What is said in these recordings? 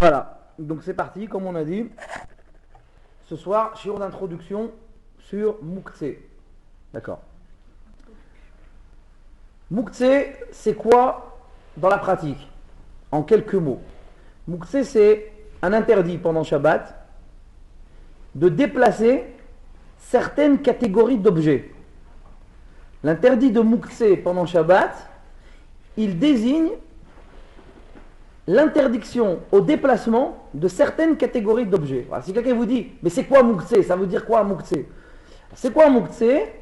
Voilà, donc c'est parti, comme on a dit. Ce soir, shiur d'introduction sur Mouktsé. D'accord. Mouktsé, c'est quoi dans la pratique? En quelques mots. Mouktsé, c'est un interdit pendant Shabbat de déplacer certaines catégories d'objets. L'interdit de Mouktsé pendant Shabbat, il désigne l'interdiction au déplacement de certaines catégories d'objets. Voilà, si quelqu'un vous dit, mais c'est quoi Mouktsé? Ça veut dire quoi Mouktsé? C'est quoi Mouktsé?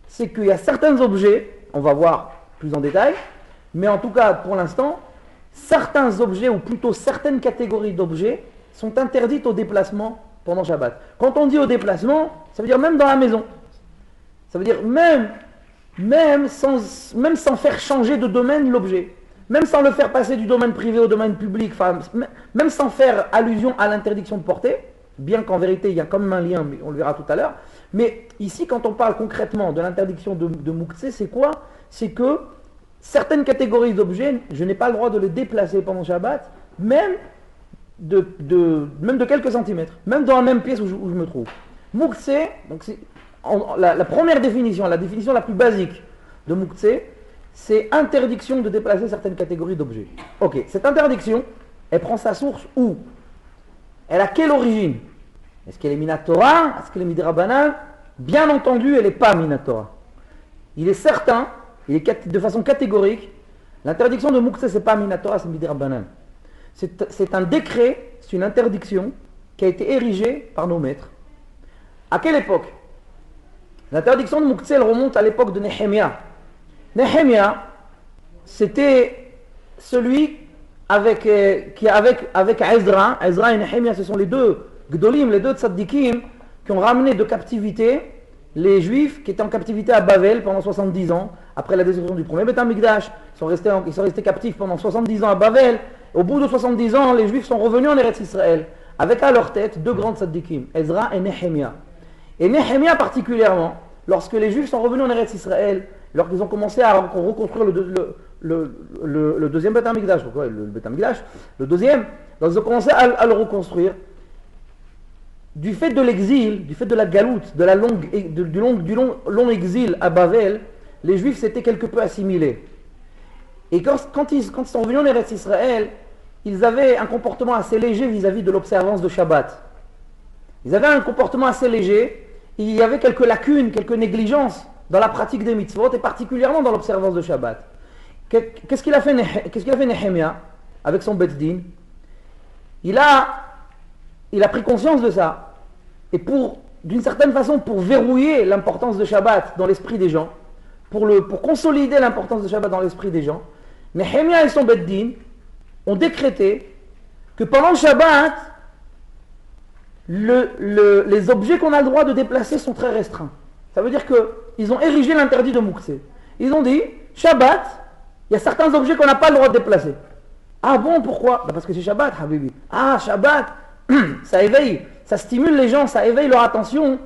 C'est qu'il y a certains objets, on va voir plus en détail, mais en tout cas pour l'instant, certains objets, ou plutôt certaines catégories d'objets, sont interdites au déplacement pendant Shabbat. Quand on dit au déplacement, ça veut dire même dans la maison. Ça veut dire même sans faire changer de domaine l'objet. Même sans le faire passer du domaine privé au domaine public, même sans faire allusion à l'interdiction de porter, bien qu'en vérité il y a quand même un lien, mais on le verra tout à l'heure. Mais ici, quand on parle concrètement de l'interdiction de Mouktsé, c'est quoi? C'est que certaines catégories d'objets, je n'ai pas le droit de les déplacer pendant Shabbat, même de quelques centimètres, même dans la même pièce où je me trouve. Mouktsé, donc la première définition, la définition la plus basique de Mouktsé, c'est interdiction de déplacer certaines catégories d'objets. Ok, cette interdiction, elle prend sa source où? Elle a quelle origine? Est-ce qu'elle est Minatora? Est-ce qu'elle est Midrabanan? Bien entendu, elle n'est pas Minatora. Il est certain, de façon catégorique, l'interdiction de Mouktsé, ce n'est pas Minatora, c'est Midrabanan. C'est un décret, c'est une interdiction qui a été érigée par nos maîtres. À quelle époque? L'interdiction de Mouktsé, elle remonte à l'époque de Nehemia. Nehemia, c'était celui avec Ezra. Ezra et Nehemia, ce sont les deux Gdolim, les deux Tzaddikim, qui ont ramené de captivité les Juifs qui étaient en captivité à Bavel pendant 70 ans, après la destruction du premier Beth Amikdash. Ils sont restés captifs pendant 70 ans à Bavel. Au bout de 70 ans, les Juifs sont revenus en Eretz Israël, avec à leur tête deux grands Tzaddikim, Ezra et Nehemia. Et Nehemia particulièrement, lorsque les Juifs sont revenus en Eretz Israël, lorsqu'ils ont commencé à reconstruire le deuxième Beth Amikdash, le Beth Amikdash, le deuxième, donc ils ont commencé à le reconstruire. Du fait de l'exil, du fait de la galoute, du long exil à Bavel, les Juifs s'étaient quelque peu assimilés. Et quand ils sont revenus en Eretz Israël, ils avaient un comportement assez léger vis-à-vis de l'observance de Shabbat. Ils avaient un comportement assez léger, il y avait quelques lacunes, quelques négligences dans la pratique des mitzvot, et particulièrement dans l'observance de Shabbat. Qu'est-ce qu'il a fait Nehemia avec son Beth Din? Il a pris conscience de ça. Et d'une certaine façon, pour verrouiller l'importance de Shabbat dans l'esprit des gens, pour consolider l'importance de Shabbat dans l'esprit des gens, Nehemia et son Beth Din ont décrété que pendant Shabbat, les objets qu'on a le droit de déplacer sont très restreints. Ça veut dire qu'ils ont érigé l'interdit de Mouktsé. Ils ont dit, Shabbat, il y a certains objets qu'on n'a pas le droit de déplacer. Ah bon, pourquoi? Parce que c'est Shabbat, Habibi. Ah, Shabbat, ça éveille, ça stimule les gens, ça éveille leur attention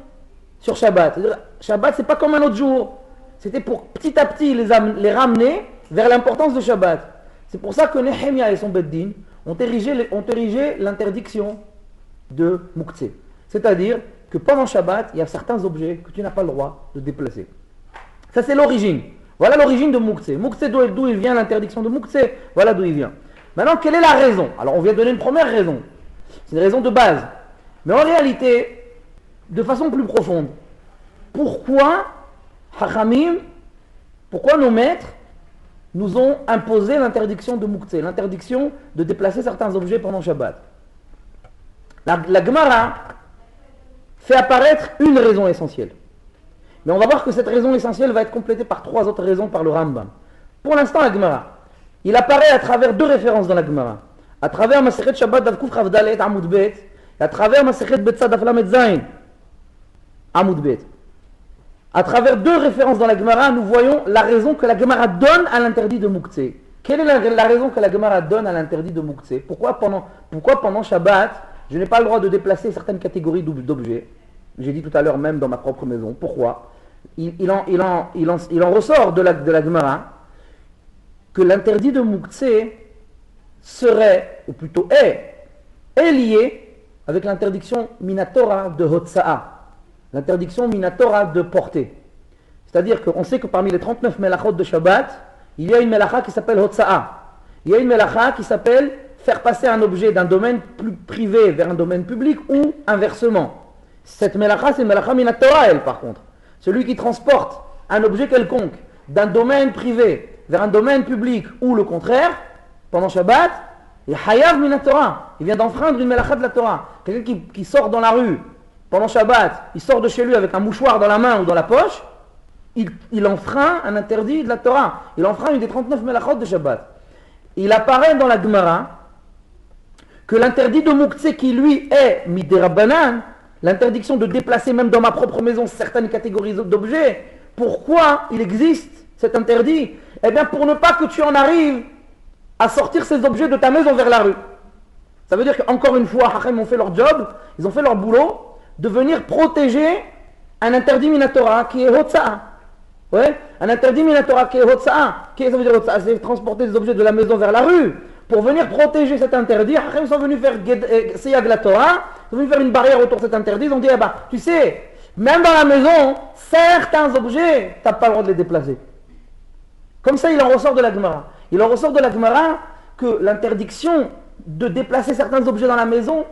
sur Shabbat. Shabbat, c'est pas comme un autre jour. C'était pour petit à petit les ramener vers l'importance de Shabbat. C'est pour ça que Nehemia et son Beth Din ont érigé l'interdiction de Mouktsé. C'est-à-dire que pendant Shabbat, il y a certains objets que tu n'as pas le droit de déplacer. Ça, c'est l'origine. Voilà l'origine de Mouktsé. Mouktsé, d'où il vient l'interdiction de Mouktsé? Voilà d'où il vient. Maintenant, quelle est la raison? Alors, on vient de donner une première raison. C'est une raison de base. Mais en réalité, de façon plus profonde, pourquoi nos maîtres nous ont imposé l'interdiction de Mouktsé, l'interdiction de déplacer certains objets pendant Shabbat? La Gemara fait apparaître une raison essentielle. Mais on va voir que cette raison essentielle va être complétée par trois autres raisons par le Rambam. Pour l'instant, la Gemara, il apparaît à travers deux références dans la Gemara. À travers Masechet Shabbat Daf Kuf Chav Dalet Amud Bet, et à travers Masechet Betzad Daf Lamed Zayin Amud Bet. À travers deux références dans la Gemara, nous voyons la raison que la Gemara donne à l'interdit de Mouktsé. Quelle est la raison que la Gemara donne à l'interdit de Mouktsé? Pourquoi pendant Shabbat, je n'ai pas le droit de déplacer certaines catégories d'objets? J'ai dit tout à l'heure même dans ma propre maison. Pourquoi? Il en ressort de la Gemara que l'interdit de Mouktsé serait, ou plutôt est, est liée avec l'interdiction minatora de Hotsa'a, l'interdiction minatora de porter. C'est-à-dire qu'on sait que parmi les 39 melachot de Shabbat, il y a une melacha qui s'appelle Hotsa'a. Il y a une melacha qui s'appelle faire passer un objet d'un domaine plus privé vers un domaine public ou inversement. Cette melacha, c'est une melacha minatora, elle, par contre. Celui qui transporte un objet quelconque d'un domaine privé vers un domaine public ou le contraire, pendant Shabbat, il est hayav minatora. Il vient d'enfreindre une melacha de la Torah. Quelqu'un qui sort dans la rue pendant Shabbat, il sort de chez lui avec un mouchoir dans la main ou dans la poche, il enfreint un interdit de la Torah. Il enfreint une des 39 melachot de Shabbat. Il apparaît dans la Gemara que l'interdit de Mouktsé qui lui est midérabanan, l'interdiction de déplacer même dans ma propre maison certaines catégories d'objets, pourquoi il existe cet interdit? Eh bien pour ne pas que tu en arrives à sortir ces objets de ta maison vers la rue. Ça veut dire qu'encore une fois, Hachem ont fait leur job, ils ont fait leur boulot de venir protéger un interdit minatora qui est Hotsa'a. Ouais, un interdit minatora qui est Hotsa'a. Qu'est-ce que ça veut dire Hotsa'a? C'est transporter des objets de la maison vers la rue. Pour venir protéger cet interdit, Hachem sont venus faire Seyag la Torah, ils sont venus faire une barrière autour de cet interdit, ils ont dit, eh ben, tu sais, même dans la maison, certains objets, tu n'as pas le droit de les déplacer. Comme ça, il en ressort de la Gemara. Il en ressort de la Gemara que l'interdiction de déplacer certains objets dans la maison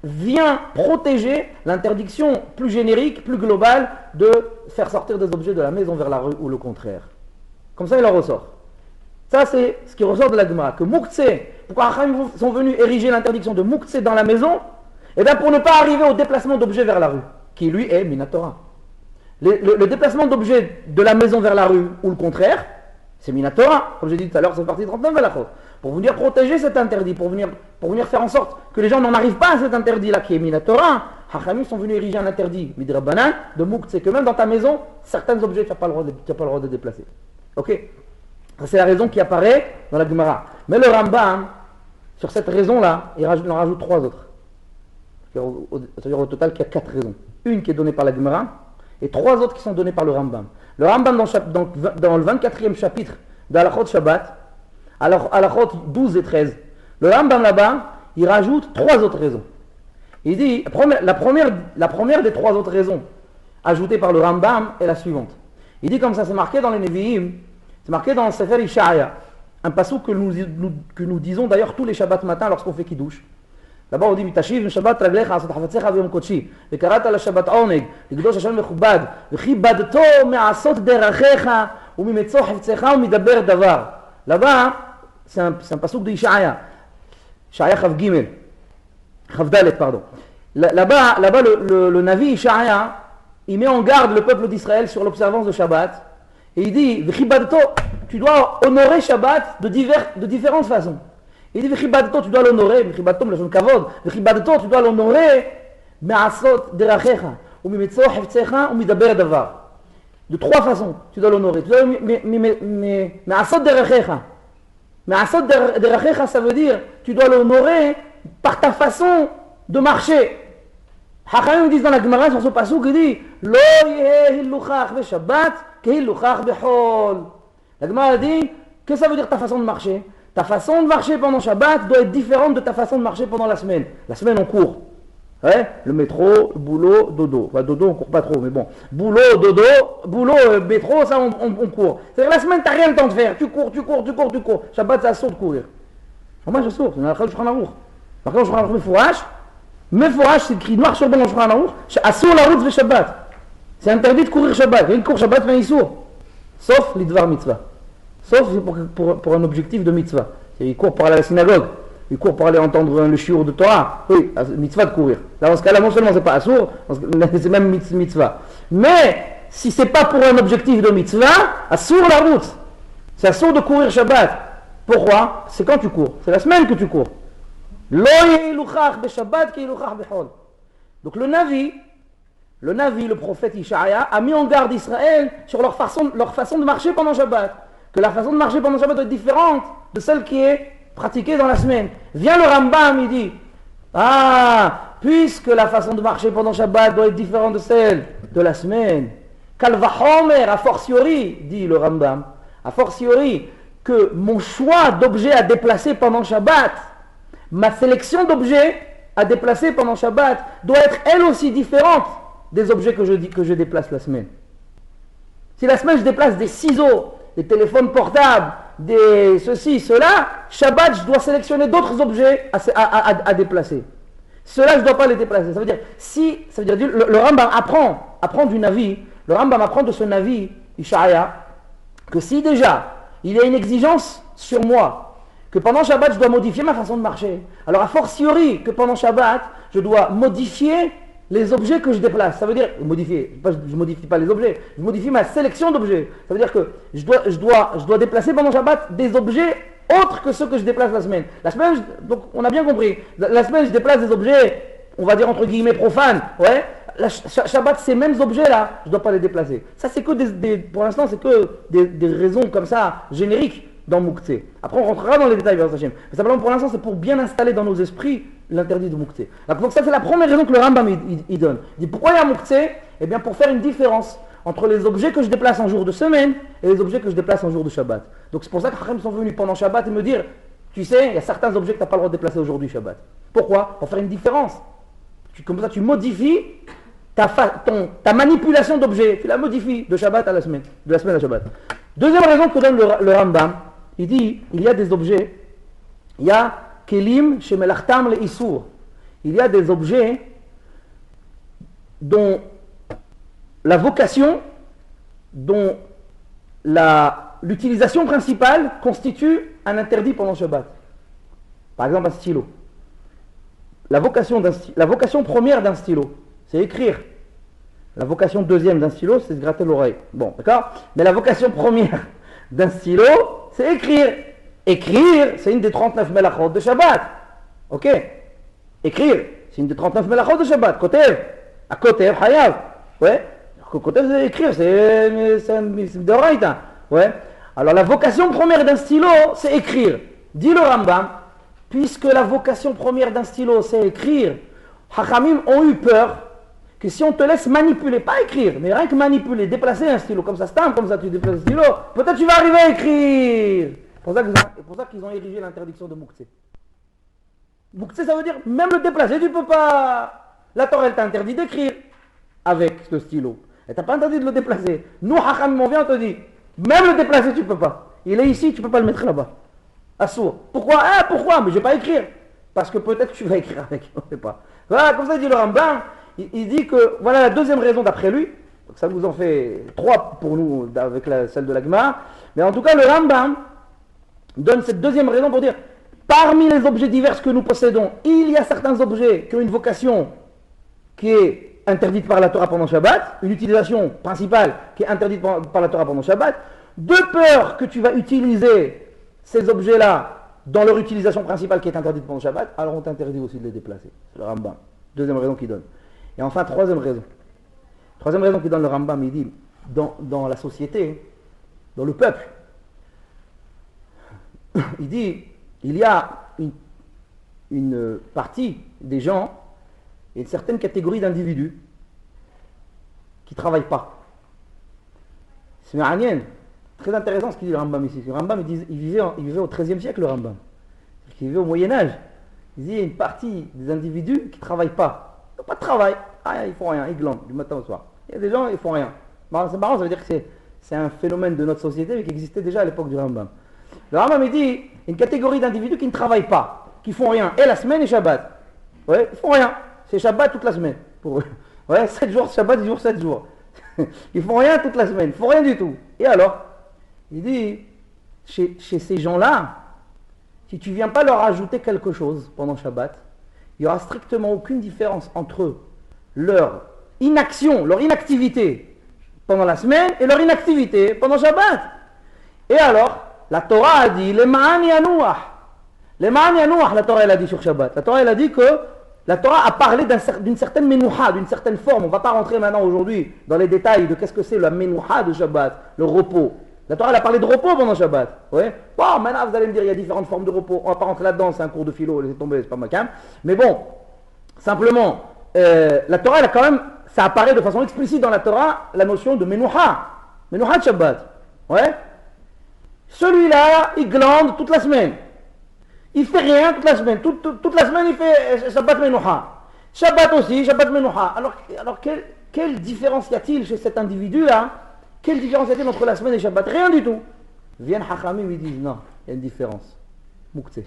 vient protéger l'interdiction plus générique, plus globale de faire sortir des objets de la maison vers la rue ou le contraire. Comme ça, il en ressort. Ça, c'est ce qui ressort de la Gemara. Que Mouktsé, pourquoi Hachem sont venus ériger l'interdiction de Mouktsé dans la maison? Eh bien, pour ne pas arriver au déplacement d'objets vers la rue, qui lui est Minatora. Le déplacement d'objets de la maison vers la rue ou le contraire, c'est Minatora. Comme j'ai dit tout à l'heure, c'est parti 39 Melachot. Pour venir protéger cet interdit, pour venir faire en sorte que les gens n'en arrivent pas à cet interdit-là qui est Minatora, Hachamim sont venus ériger un interdit, Midrabanan, de Mouktsé, que même dans ta maison, certains objets, tu n'as pas le droit de déplacer. Ok? C'est la raison qui apparaît dans la Gemara. Mais le Rambam, sur cette raison-là, il en rajoute 3 autres. C'est-à-dire au total qu'il y a 4 raisons. Une qui est donnée par la Gemara et 3 autres qui sont données par le Rambam. Le Rambam dans le 24e chapitre d'Alachot Shabbat, Alachot 12 et 13, le Rambam là-bas, il rajoute 3 autres raisons. Il dit, la première des 3 autres raisons ajoutées par le Rambam est la suivante. Il dit comme ça, c'est marqué dans les Nevi'im, c'est marqué dans le Sefer Ishaya, un passouk que nous disons d'ailleurs tous les Shabbats matin lorsqu'on fait Kiddush. Là-bas on dit Mitashiv Shabbat raglecha asot hafatzecha v'yom kodshi v'karata la Shabbat oneg v'kdosh Hashem mechubad v'chibadto me'asot derachecha u'mimetzo hafatzecha u'midaber davar. Là-bas c'est un passouk de Ishaya, Ishaya Chav Gimel, Chav Dalet pardon. Là-bas le Navi Ishaya il met en garde le peuple d'Israël sur l'observance de Shabbat. Et il dit, tu dois honorer Shabbat de différentes façons. Il dit, tu dois l'honorer, tu dois l'honorer, de 3 façons, tu dois l'honorer. Ça veut dire, tu dois l'honorer par ta façon de marcher. Hachamim disent dans la Gemara sur ce passouk, il dit, Lo yeh hilluchach ve Shabbat, kehilluchach bechol. La Gemara dit, que ça veut dire ta façon de marcher? Ta façon de marcher pendant Shabbat doit être différente de ta façon de marcher pendant la semaine. La semaine on court. Ouais, le métro, boulot, dodo. Enfin, dodo on court pas trop, mais bon. Boulot, dodo, boulot, métro, ça on court. C'est-à-dire la semaine t'as rien le temps de faire. Tu cours. Shabbat c'est assourd de courir. Moi je sourd, c'est dans la Shulchan Aruch. Par contre, Shulchan Aruch Mefourash, c'est écrit noir sur blanc dans Shulchan Aruch, assour la route de Shabbat. C'est interdit de courir Shabbat. Quelqu'un qui court Shabbat fait un issour. Sauf l'idvar mitzvah. Sauf pour un objectif de mitzvah. Il court pour aller à la synagogue. Il court pour aller entendre le shiur de Torah. Oui, mitzvah de courir. Là, dans ce cas-là, non seulement c'est pas assour, c'est même mitzvah. Mais, si c'est pas pour un objectif de mitzvah, assour la route. C'est assour de courir Shabbat. Pourquoi? C'est quand tu cours. C'est la semaine que tu cours. Donc le prophète Ishaya a mis en garde Israël sur leur façon de marcher pendant Shabbat. Que la façon de marcher pendant Shabbat doit être différente de celle qui est pratiquée dans la semaine. Vient le Rambam, il dit, puisque la façon de marcher pendant Shabbat doit être différente de celle de la semaine, Kalvahomer, a fortiori, dit le Rambam, a fortiori, que mon choix d'objets à déplacer pendant Shabbat, ma sélection d'objets à déplacer pendant Shabbat doit être elle aussi différente des objets que je déplace la semaine. Si la semaine je déplace des ciseaux, des téléphones portables, des ceci, cela, Shabbat je dois sélectionner d'autres objets à déplacer. Cela je ne dois pas les déplacer. Ça veut dire, le Rambam apprend du Navi, le Rambam apprend de ce Navi, Ishaya, que si déjà il y a une exigence sur moi, que pendant Shabbat je dois modifier ma façon de marcher, alors a fortiori que pendant Shabbat je dois modifier les objets que je déplace. Ça veut dire, modifier, je ne modifie pas les objets, je modifie ma sélection d'objets. Ça veut dire que je dois déplacer pendant Shabbat des objets autres que ceux que je déplace la semaine. La semaine, donc on a bien compris, la semaine je déplace des objets, on va dire entre guillemets profanes, ouais. Shabbat, ces mêmes objets-là, je ne dois pas les déplacer. Ça, c'est que pour l'instant, c'est que des raisons comme ça, génériques dans Mouktsé. Après, on rentrera dans les détails, vers Hachem. Mais simplement, pour l'instant, c'est pour bien installer dans nos esprits l'interdit de Mouktsé. Donc ça, c'est la première raison que le Rambam il donne. Il dit, pourquoi il y a Mouktsé? Eh bien, pour faire une différence entre les objets que je déplace en jour de semaine et les objets que je déplace en jour de Shabbat. Donc c'est pour ça que Hachem sont venus pendant Shabbat et me dire, tu sais, il y a certains objets que tu n'as pas le droit de déplacer aujourd'hui Shabbat. Pourquoi? Pour faire une différence. Comme ça, tu modifies ta manipulation d'objets, tu la modifies de Shabbat à la semaine, de la semaine à Shabbat. Deuxième raison que donne le Rambam, il dit, il y a des objets, il y a kelim shemelachtam le isur, il y a des objets dont la vocation, dont l'utilisation principale constitue un interdit pendant Shabbat. Par exemple, un stylo. La vocation première d'un stylo, c'est écrire. La vocation deuxième d'un stylo, c'est se gratter l'oreille. Bon, d'accord? Mais la vocation première d'un stylo, c'est écrire. Écrire, c'est une des 39 melachot de Shabbat. Ok? Écrire, c'est une des 39 melachot de Shabbat. Kotev. À Kotev, Hayav. Ouais? Kotev, c'est écrire, c'est un d'oraïta. Ouais? Alors, la vocation première d'un stylo, c'est écrire. Dit le Rambam, puisque la vocation première d'un stylo, c'est écrire, Hachamim ont eu peur que si on te laisse manipuler, pas écrire, mais rien que manipuler, déplacer un stylo, comme ça, comme ça tu déplaces un stylo, peut-être tu vas arriver à écrire. C'est pour ça qu'ils ont érigé l'interdiction de Mouktsé. Mouktsé, ça veut dire, même le déplacer, tu ne peux pas. La Torah, elle t'a interdit d'écrire avec le stylo. Elle t'a pas interdit de le déplacer. Nous, Hachamim, on vient, on te dit, même le déplacer, tu ne peux pas. Il est ici, tu ne peux pas le mettre là-bas. Assour. Pourquoi? Pourquoi? Mais je ne vais pas écrire. Parce que peut-être tu vas écrire avec, on ne sait pas. Voilà, comme ça dit le Rambam, il dit que, voilà la deuxième raison d'après lui, donc ça nous en fait 3 pour nous, avec celle de la Gemara, mais en tout cas le Rambam donne cette deuxième raison pour dire, parmi les objets divers que nous possédons, il y a certains objets qui ont une vocation qui est interdite par la Torah pendant Shabbat, une utilisation principale qui est interdite par la Torah pendant Shabbat, de peur que tu vas utiliser ces objets-là dans leur utilisation principale qui est interdite pendant Shabbat, alors on t'interdit aussi de les déplacer. C'est le Rambam. Deuxième raison qu'il donne. Et enfin, troisième raison. Troisième raison qu'il donne le Rambam, il dit, dans la société, dans le peuple, il dit, il y a une partie des gens et une certaine catégorie d'individus qui ne travaillent pas. C'est très intéressant ce qu'il dit le Rambam ici. Le Rambam, il vivait au XIIIe siècle, le Rambam. Il vivait au Moyen-Âge. Il dit, il y a une partie des individus qui ne travaillent pas. Ils n'ont pas de travail. Ils ne font rien, ils glandent du matin au soir. Il y a des gens, ils ne font rien. C'est marrant, ça veut dire que c'est un phénomène de notre société mais qui existait déjà à l'époque du Rambam. Le Rambam, il dit, une catégorie d'individus qui ne travaillent pas, qui ne font rien, et la semaine et Shabbat. Ouais, ils ne font rien. C'est Shabbat toute la semaine pour eux. Ouais, 7 jours Shabbat, 10 jours, 7 jours. Ils ne font rien toute la semaine, ils ne font rien du tout. Et alors, il dit, chez ces gens-là, si tu ne viens pas leur ajouter quelque chose pendant Shabbat, il n'y aura strictement aucune différence entre leur inaction, leur inactivité pendant la semaine et leur inactivité pendant Shabbat. Et alors, la Torah a dit, les ma'an yanouah. Les ma'an yanouah, la Torah elle a dit sur Shabbat. La Torah elle a dit que la Torah a parlé d'une certaine menouha, d'une certaine forme. On ne va pas rentrer maintenant aujourd'hui dans les détails de qu'est-ce que c'est la menouha de Shabbat, le repos. La Torah elle a parlé de repos pendant Shabbat. Ouais. Bon, maintenant vous allez me dire, il y a différentes formes de repos. On ne va pas rentrer là-dedans, c'est un cours de philo, laissez tomber, c'est pas ma cam. Mais bon, simplement, la Torah elle a quand même, ça apparaît de façon explicite dans la Torah, la notion de menouha. Menouha de Shabbat. Ouais. Celui-là, il glande toute la semaine. Il fait rien toute la semaine. Toute la semaine, il fait Shabbat Menoucha. Shabbat aussi, Shabbat Menoucha. Alors quelle différence y a-t-il chez cet individu-là? Quelle différence y a-t-il entre la semaine et Shabbat? Rien du tout. Viennent Hachamim, ils disent non, il y a une différence. Mouktsé.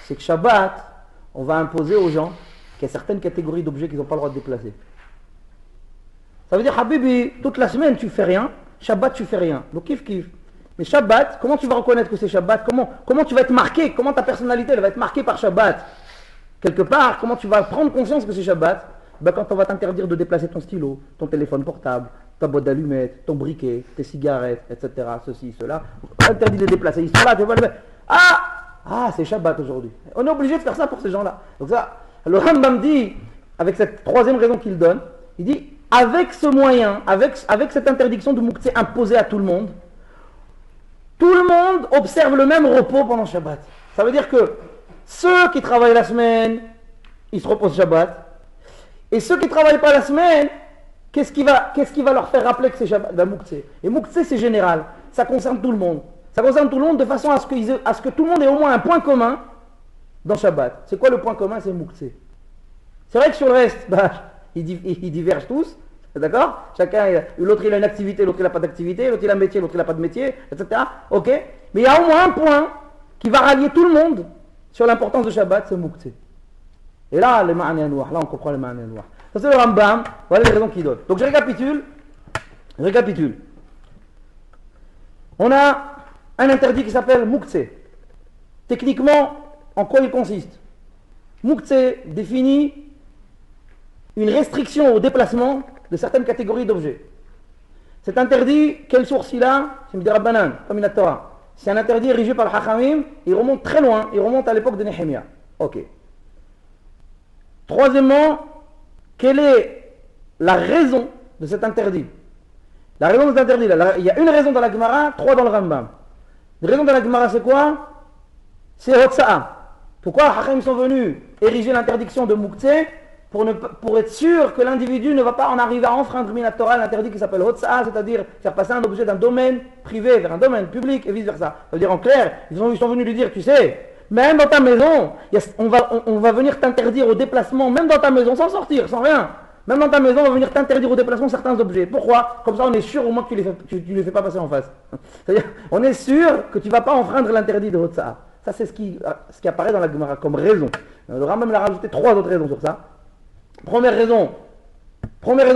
C'est que Shabbat, on va imposer aux gens qu'il y a certaines catégories d'objets qu'ils n'ont pas le droit de déplacer. Ça veut dire, Habibi, toute la semaine tu fais rien, Shabbat tu fais rien. Donc kiff. Mais Shabbat, comment tu vas reconnaître que c'est Shabbat? Comment tu vas être marqué? Comment ta personnalité elle va être marquée par Shabbat? Quelque part, comment tu vas prendre conscience que c'est Shabbat? Ben, quand on va t'interdire de déplacer ton stylo, ton téléphone portable, ta boîte d'allumettes, ton briquet, tes cigarettes, etc. Ceci, cela. Interdit de les déplacer. Ils sont là, tu vas le mettre. Ah, c'est Shabbat aujourd'hui. On est obligé de faire ça pour ces gens-là. Donc ça, le Rambam dit, avec cette troisième raison qu'il donne, il dit, avec ce moyen, avec cette interdiction de Mouktsé imposée à tout le monde observe le même repos pendant Shabbat. Ça veut dire que ceux qui travaillent la semaine, ils se reposent Shabbat. Et ceux qui ne travaillent pas la semaine, qu'est-ce qui va leur faire rappeler que c'est Shabbat? Ben, Mouktsé. Et Mouktsé, c'est général. Ça concerne tout le monde. Ça concerne tout le monde de façon à ce que tout le monde ait au moins un point commun dans Shabbat. C'est quoi le point commun? C'est Mouktsé. C'est vrai que sur le reste, ils divergent tous. D'accord? L'autre il a une activité, l'autre il n'a pas d'activité, l'autre il a un métier, l'autre il n'a pas de métier, etc. Ok? Mais il y a au moins un point qui va rallier tout le monde sur l'importance de Shabbat, c'est Mouktsé. Et là, les ma'ani anouah, là on comprend les ma'ani anouah. Ça c'est le Rambam, voilà les raisons qu'il donne. Donc je récapitule. On a un interdit qui s'appelle Mouktsé. Techniquement, en quoi il consiste? Mouktsé définit une restriction au déplacement de certaines catégories d'objets. Cet interdit, quelle source il a? C'est Midei Rabbanan, comme il a Torah. C'est un interdit érigé par le Hachamim, il remonte très loin, il remonte à l'époque de Nehemia. Ok. Troisièmement, quelle est la raison de cet interdit? La raison de cet interdit, il y a une raison dans la Gemara, trois dans le Rambam. La raison dans la Gemara, c'est quoi? C'est Hotsa'a. Pourquoi les Hachamim sont venus ériger l'interdiction de Mouktsé? Pour être sûr que l'individu ne va pas en arriver à enfreindre Minatora, l'interdit qui s'appelle Hotsa'a, c'est-à-dire faire passer un objet d'un domaine privé vers un domaine public et vice-versa. Ça veut dire en clair, ils sont venus lui dire, tu sais, même dans ta maison, on va venir t'interdire au déplacement, même dans ta maison, sans sortir, sans rien. Même dans ta maison, on va venir t'interdire au déplacement certains objets. Pourquoi? Comme ça, on est sûr au moins que tu ne les fais pas passer en face. C'est-à-dire, on est sûr que tu ne vas pas enfreindre l'interdit de Hotsa'a. Ça, c'est ce qui apparaît dans la Gemara comme raison. Le Rambam a rajouté trois autres raisons sur ça. Première raison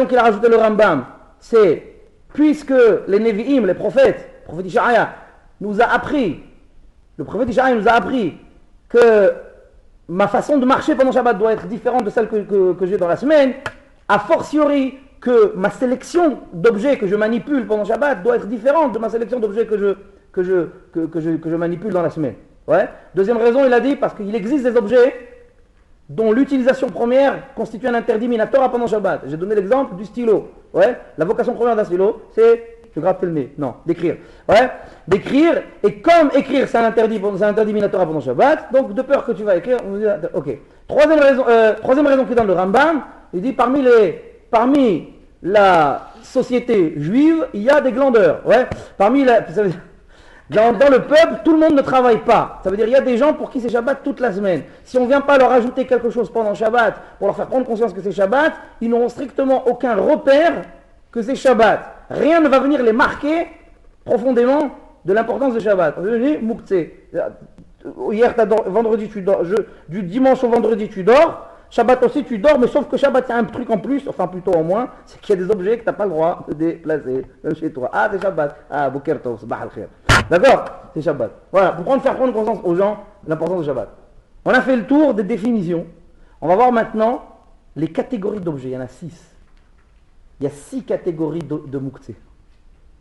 qu'il a rajouté le Rambam, c'est puisque les Nevi'im, les prophètes, le prophète Ishaïa nous a appris que ma façon de marcher pendant Shabbat doit être différente de celle que j'ai dans la semaine, a fortiori que ma sélection d'objets que je manipule pendant Shabbat doit être différente de ma sélection d'objets que je manipule dans la semaine. Ouais. Deuxième raison, il a dit parce qu'il existe des objets dont l'utilisation première constitue un interdit minatora pendant Shabbat. J'ai donné l'exemple du stylo. Ouais. La vocation première d'un stylo, c'est je gratte le nez. Non, d'écrire. Ouais. D'écrire, et comme écrire c'est un interdit minatora pendant Shabbat, donc de peur que tu vas écrire, on dit, ok. Troisième raison qu'il donne le Rambam, il dit parmi la société juive, il y a des glandeurs. Ouais. Dans le peuple, tout le monde ne travaille pas. Ça veut dire qu'il y a des gens pour qui c'est Shabbat toute la semaine. Si on ne vient pas leur ajouter quelque chose pendant Shabbat pour leur faire prendre conscience que c'est Shabbat, ils n'auront strictement aucun repère que c'est Shabbat. Rien ne va venir les marquer profondément de l'importance de Shabbat. Mouktsé. Hier, vendredi, tu dors. Du dimanche au vendredi, tu dors. Shabbat aussi, tu dors, mais sauf que Shabbat, il y a un truc en plus, enfin plutôt en moins, c'est qu'il y a des objets que tu n'as pas le droit de déplacer chez toi. Ah, c'est Shabbat. Ah, Boker Tov, Sabah al-Khair. D'accord? C'est Shabbat. Voilà, pour faire prendre conscience aux gens l'importance de Shabbat. On a fait le tour des définitions. On va voir maintenant les catégories d'objets. Il y en a 6. Il y a 6 catégories de Mouktsé.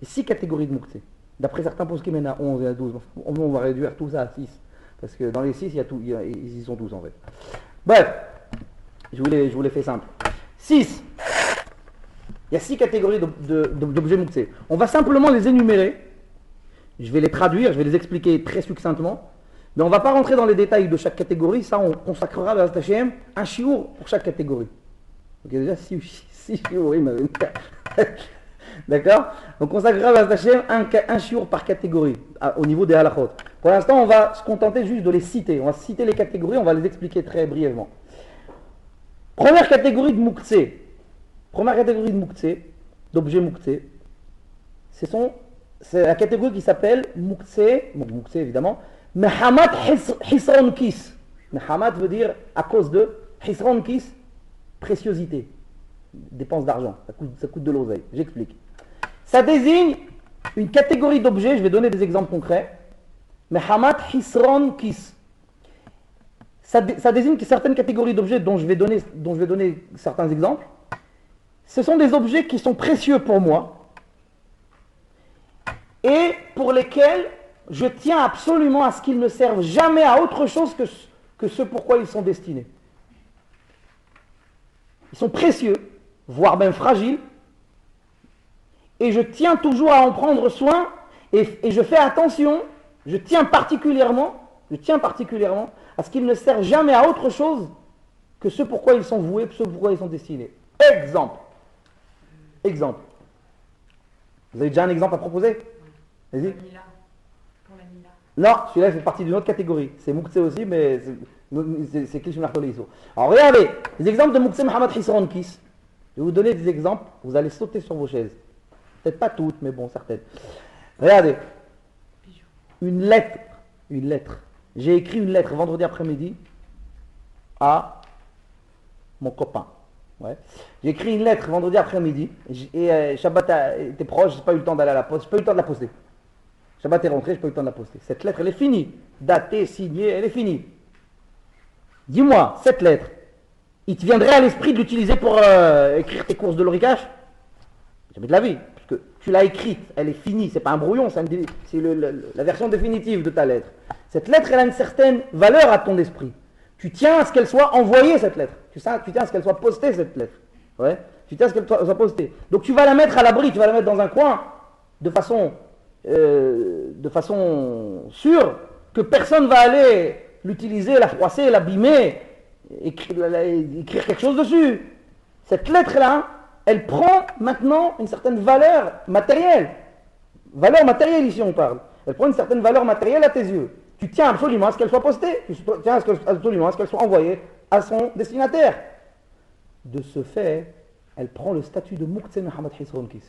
Et 6 catégories de Mouktsé. D'après certains poskim, il y en a 11 et à 12. On va réduire tout ça à 6. Parce que dans les 6, ils y sont tous en fait. Bref, je vous les fais simple. 6. Il y a 6 catégories d'objets Mouktsé. On va simplement les énumérer. Je vais les traduire, je vais les expliquer très succinctement. Mais on ne va pas rentrer dans les détails de chaque catégorie. Ça, on consacrera dans HM un chiour pour chaque catégorie. Ok, déjà 6 chiours. D'accord? Donc on s'agrave à Hachem un shiur par catégorie au niveau des halachot. Pour l'instant, on va se contenter juste de les citer. On va citer les catégories, on va les expliquer très brièvement. Première catégorie de muktzeh. Première catégorie de muktzeh, d'objets muktzeh. C'est la catégorie qui s'appelle muktzeh, bon, muktzeh évidemment, mehamat hisron kis. Mehamat veut dire à cause de, hisron kis, préciosité, dépense d'argent, ça coûte de l'oseille. J'explique. Ça désigne une catégorie d'objets, je vais donner des exemples concrets. Mehamat hisron kis. Ça désigne certaines catégories d'objets dont je vais donner certains exemples. Ce sont des objets qui sont précieux pour moi et pour lesquels je tiens absolument à ce qu'ils ne servent jamais à autre chose que ce pourquoi ils sont destinés. Ils sont précieux, voire même fragiles, et je tiens toujours à en prendre soin, et je fais attention, je tiens particulièrement à ce qu'ils ne servent jamais à autre chose que ce pourquoi ils sont voués, ce pourquoi ils sont destinés. Exemple. Vous avez déjà un exemple à proposer? Vas-y. Pour la Mila. Non, celui-là fait partie d'une autre catégorie. C'est Muktzeh aussi, mais c'est Klish Menachol Iso. Alors regardez, les exemples de Muktzeh Mohamed Hisron Kis. Je vais vous donner des exemples, vous allez sauter sur vos chaises. Peut-être pas toutes, mais bon, certaines. Regardez. Une lettre. J'ai écrit une lettre vendredi après-midi à mon copain. Ouais. J'ai écrit une lettre vendredi après-midi et Shabbat était proche, j'ai pas eu le temps d'aller à la poste, j'ai pas eu le temps de la poster. Shabbat est rentré, j'ai pas eu le temps de la poster. Cette lettre, elle est finie, datée, signée, elle est finie. Dis-moi, cette lettre, il te viendrait à l'esprit de l'utiliser pour écrire tes courses de l'oricache? Jamais de la vie, parce que tu l'as écrite, elle est finie, c'est pas un brouillon, c'est la version définitive de ta lettre. Cette lettre, elle a une certaine valeur à ton esprit. Tu tiens à ce qu'elle soit envoyée, cette lettre. Tu tiens à ce qu'elle soit postée, cette lettre. Ouais. Tu tiens à ce qu'elle soit postée. Donc tu vas la mettre à l'abri, tu vas la mettre dans un coin, de façon sûre, que personne ne va aller l'utiliser, la froisser, l'abîmer, écrire quelque chose dessus. Cette lettre-là, elle prend maintenant une certaine valeur matérielle. Valeur matérielle, ici on parle. Elle prend une certaine valeur matérielle à tes yeux. Tu tiens absolument à ce qu'elle soit postée, tu tiens absolument à ce qu'elle soit envoyée à son destinataire. De ce fait, elle prend le statut de Muktzeh Mohamed Hisron Kis.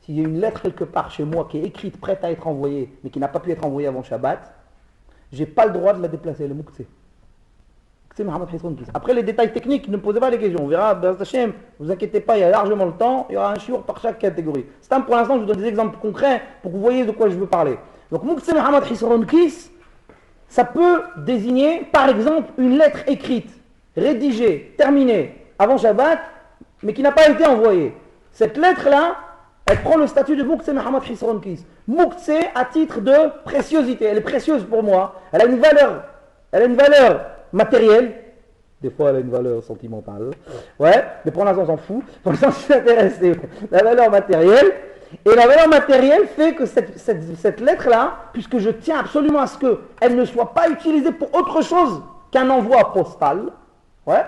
S'il y a une lettre quelque part chez moi qui est écrite, prête à être envoyée, mais qui n'a pas pu être envoyée avant Shabbat, je n'ai pas le droit de la déplacer, le Muktzeh. Muktzeh Mohamed Hisron Kis. Après les détails techniques, ne me posez pas les questions. On verra, ne vous inquiétez pas, il y a largement le temps, il y aura un shiur par chaque catégorie. Pour l'instant, je vous donne des exemples concrets pour que vous voyez de quoi je veux parler. Donc Muktzeh Mohamed Hisron Kis, ça peut désigner, par exemple, une lettre écrite, rédigée, terminée, avant Shabbat, mais qui n'a pas été envoyée. Cette lettre-là, elle prend le statut de Muktzeh Mohamed Hisron Kis. Muktzeh à titre de préciosité. Elle est précieuse pour moi. Elle a une valeur matérielle. Des fois, elle a une valeur sentimentale. Ouais, mais pour l'instant, on s'en fout. Pour l'instant, je suis intéressé. La valeur matérielle. Et la valeur matérielle fait que cette lettre-là, puisque je tiens absolument à ce qu'elle ne soit pas utilisée pour autre chose qu'un envoi postal, ouais,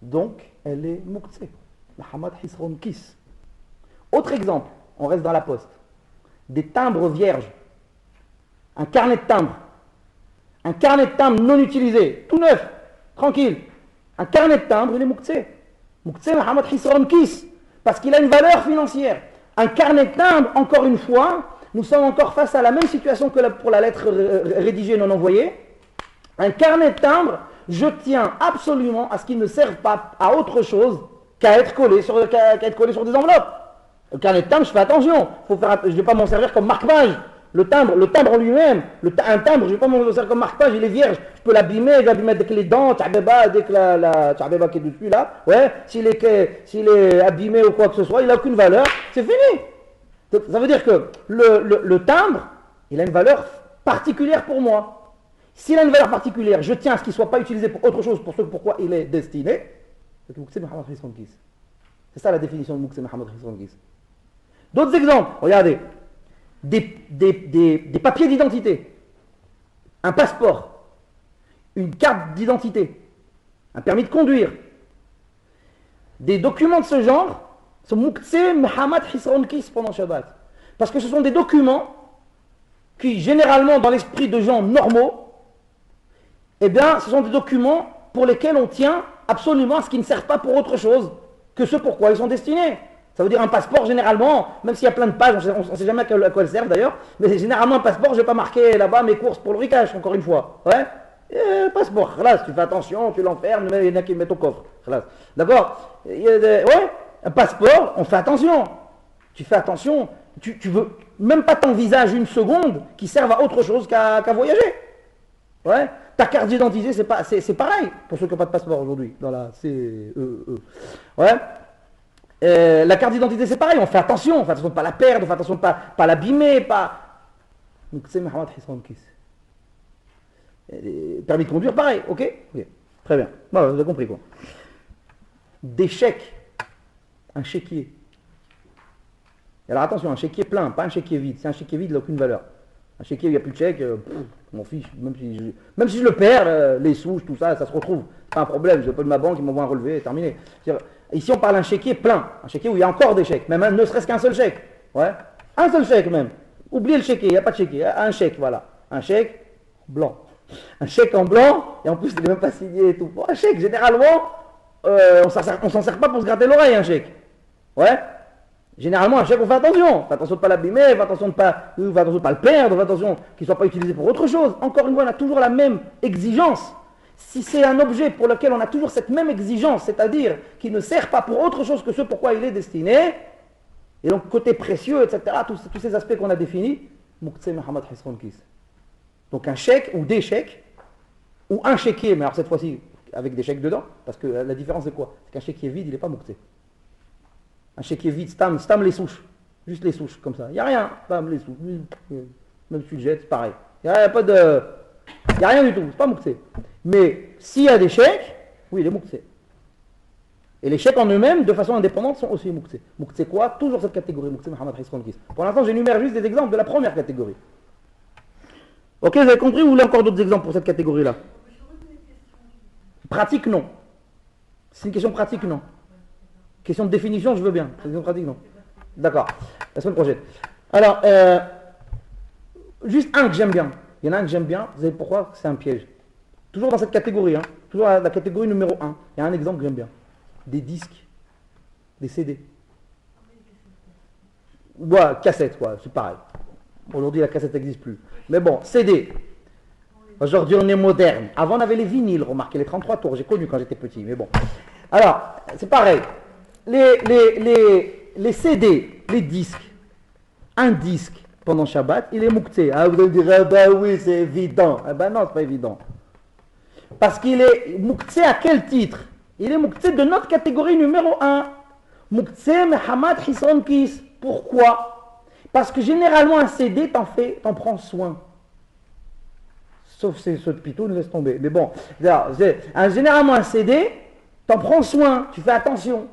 donc elle est Muktzeh. Mohamed Hisron Kis. Autre exemple, on reste dans la poste. Des timbres vierges. Un carnet de timbres. Un carnet de timbres non utilisé, tout neuf, tranquille. Un carnet de timbres, il est Muktzeh. Muktzeh Mohamed Hisron Kis. Parce qu'il a une valeur financière. Un carnet de timbres, encore une fois, nous sommes encore face à la même situation que pour la lettre rédigée non envoyée. Un carnet de timbres, je tiens absolument à ce qu'il ne serve pas à autre chose qu'à être collé sur des enveloppes. Le carnet de timbres, je fais attention. Je ne vais pas m'en servir comme marque-page. Le timbre en lui-même, un timbre, je ne vais pas m'en servir comme marque-page, il est vierge. Je peux l'abîmer avec les dents, avec la tchabeba qui est dessus là. Ouais, s'il est abîmé ou quoi que ce soit, il n'a aucune valeur. C'est fini. Ça veut dire que le timbre, il a une valeur particulière pour moi. S'il a une valeur particulière, je tiens à ce qu'il ne soit pas utilisé pour autre chose, pour ce pourquoi il est destiné. C'est Muktzeh Mohamed Hisron Kis. C'est ça la définition de Muktzeh Mohamed Hisron Kis. D'autres exemples, regardez. Des papiers d'identité. Un passeport. Une carte d'identité. Un permis de conduire. Des documents de ce genre sont Muqtse Muhammad Hisron Kis pendant Shabbat. Parce que ce sont des documents qui, généralement, dans l'esprit de gens normaux, eh bien, ce sont des documents pour lesquels on tient absolument à ce qu'ils ne servent pas pour autre chose que ce pour quoi ils sont destinés. Ça veut dire un passeport, généralement, même s'il y a plein de pages, on ne sait jamais à quoi elles servent d'ailleurs, mais généralement un passeport, je ne vais pas marquer là-bas mes courses pour le ricash, encore une fois. Ouais. Passeport, là, tu fais attention, tu l'enfermes, il y en a qui le mettent au coffre. D'accord. Ouais, un passeport, on fait attention. Tu fais attention, tu veux même pas ton visage une seconde qui serve à autre chose qu'à voyager. Ouais. Ta carte d'identité, c'est pareil pour ceux qui n'ont pas de passeport aujourd'hui dans la CEE. Ouais. La carte d'identité, c'est pareil, on fait attention de ne pas la perdre, on fait attention de ne pas l'abîmer, pas. Donc c'est Mohamed Hisron Kis. Permis de conduire, pareil, ok. Très bien. Bon, vous avez compris quoi. Des chèques, un chéquier. Alors attention, un chéquier plein, pas un chéquier vide. Si un chéquier vide, il n'a aucune valeur. Un chéquier où il n'y a plus de chèque, je m'en fiche. Même si je le perds, les souches, tout ça, ça se retrouve. C'est pas un problème. Je appelle ma banque, ils m'envoient un relevé, terminé. Ici, on parle d'un chéquier plein. Un chéquier où il y a encore des chèques. Même ne serait-ce qu'un seul chèque. Ouais. Un seul chèque même. Oubliez le chéquier, il n'y a pas de chéquier. Un chèque, voilà. Un chèque blanc. Un chèque en blanc, et en plus, il n'est même pas signé et tout. Bon, un chèque, généralement, on s'en sert pas pour se gratter l'oreille, un chèque. Ouais. Généralement, un chèque, on fait attention. On fait attention de ne pas l'abîmer, on fait attention de ne pas le perdre, on fait attention qu'il ne soit pas utilisé pour autre chose. Encore une fois, on a toujours la même exigence. Si c'est un objet pour lequel on a toujours cette même exigence, c'est-à-dire qu'il ne sert pas pour autre chose que ce pourquoi il est destiné, et donc côté précieux, etc., tous ces aspects qu'on a définis, Muqtse Muhammad Hisron Kis. Donc un chèque ou des chèques, ou un chéquier, mais alors cette fois-ci avec des chèques dedans, parce que la différence c'est quoi? C'est qu'un chéquier vide, il n'est pas Muqtse. Un chéquier vide, stam les souches, juste les souches, comme ça. Il n'y a rien, stam les souches, même si tu le jettes, c'est pareil. Il n'y a pas de... Il n'y a rien du tout, c'est pas Muqtse. Mais s'il y a des chèques, oui, il est Muqtse. Et les chèques en eux-mêmes, de façon indépendante, sont aussi Muqtse. Muqtse quoi? Toujours cette catégorie, Muqtse Muhammad Hisron Kis. Pour l'instant, j'énumère juste des exemples de la première catégorie. Ok, vous avez compris ou vous voulez encore d'autres exemples pour cette catégorie-là? Pratique, non. C'est une question pratique, non. Question de définition, je veux bien. Question pratique, non. D'accord, la semaine prochaine. Alors, juste un que j'aime bien. Il y en a un que j'aime bien, vous savez pourquoi? C'est un piège. Toujours dans cette catégorie, hein. Toujours la catégorie numéro 1. Il y a un exemple que j'aime bien. Des disques, des CD. Ouais, cassettes, quoi, c'est pareil. Aujourd'hui, la cassette n'existe plus. Mais bon, CD. Aujourd'hui, on est moderne. Avant, on avait les vinyles, remarquez, les 33 tours. J'ai connu quand j'étais petit, mais bon. Alors, c'est pareil. Les CD, les disques. Un disque pendant Shabbat, il est Muqtse. Ah, vous allez me dire, ah ben oui, c'est évident. Ah ben non, c'est pas évident. Parce qu'il est Muqtse à quel titre? Il est Muqtse de notre catégorie numéro 1. Muqtse Muhammad Hisron Kis. Pourquoi? Parce que généralement un CD, t'en prends soin. Sauf ceux de Pitou, laisse tomber. Mais bon, généralement un CD, t'en prends soin, tu fais attention.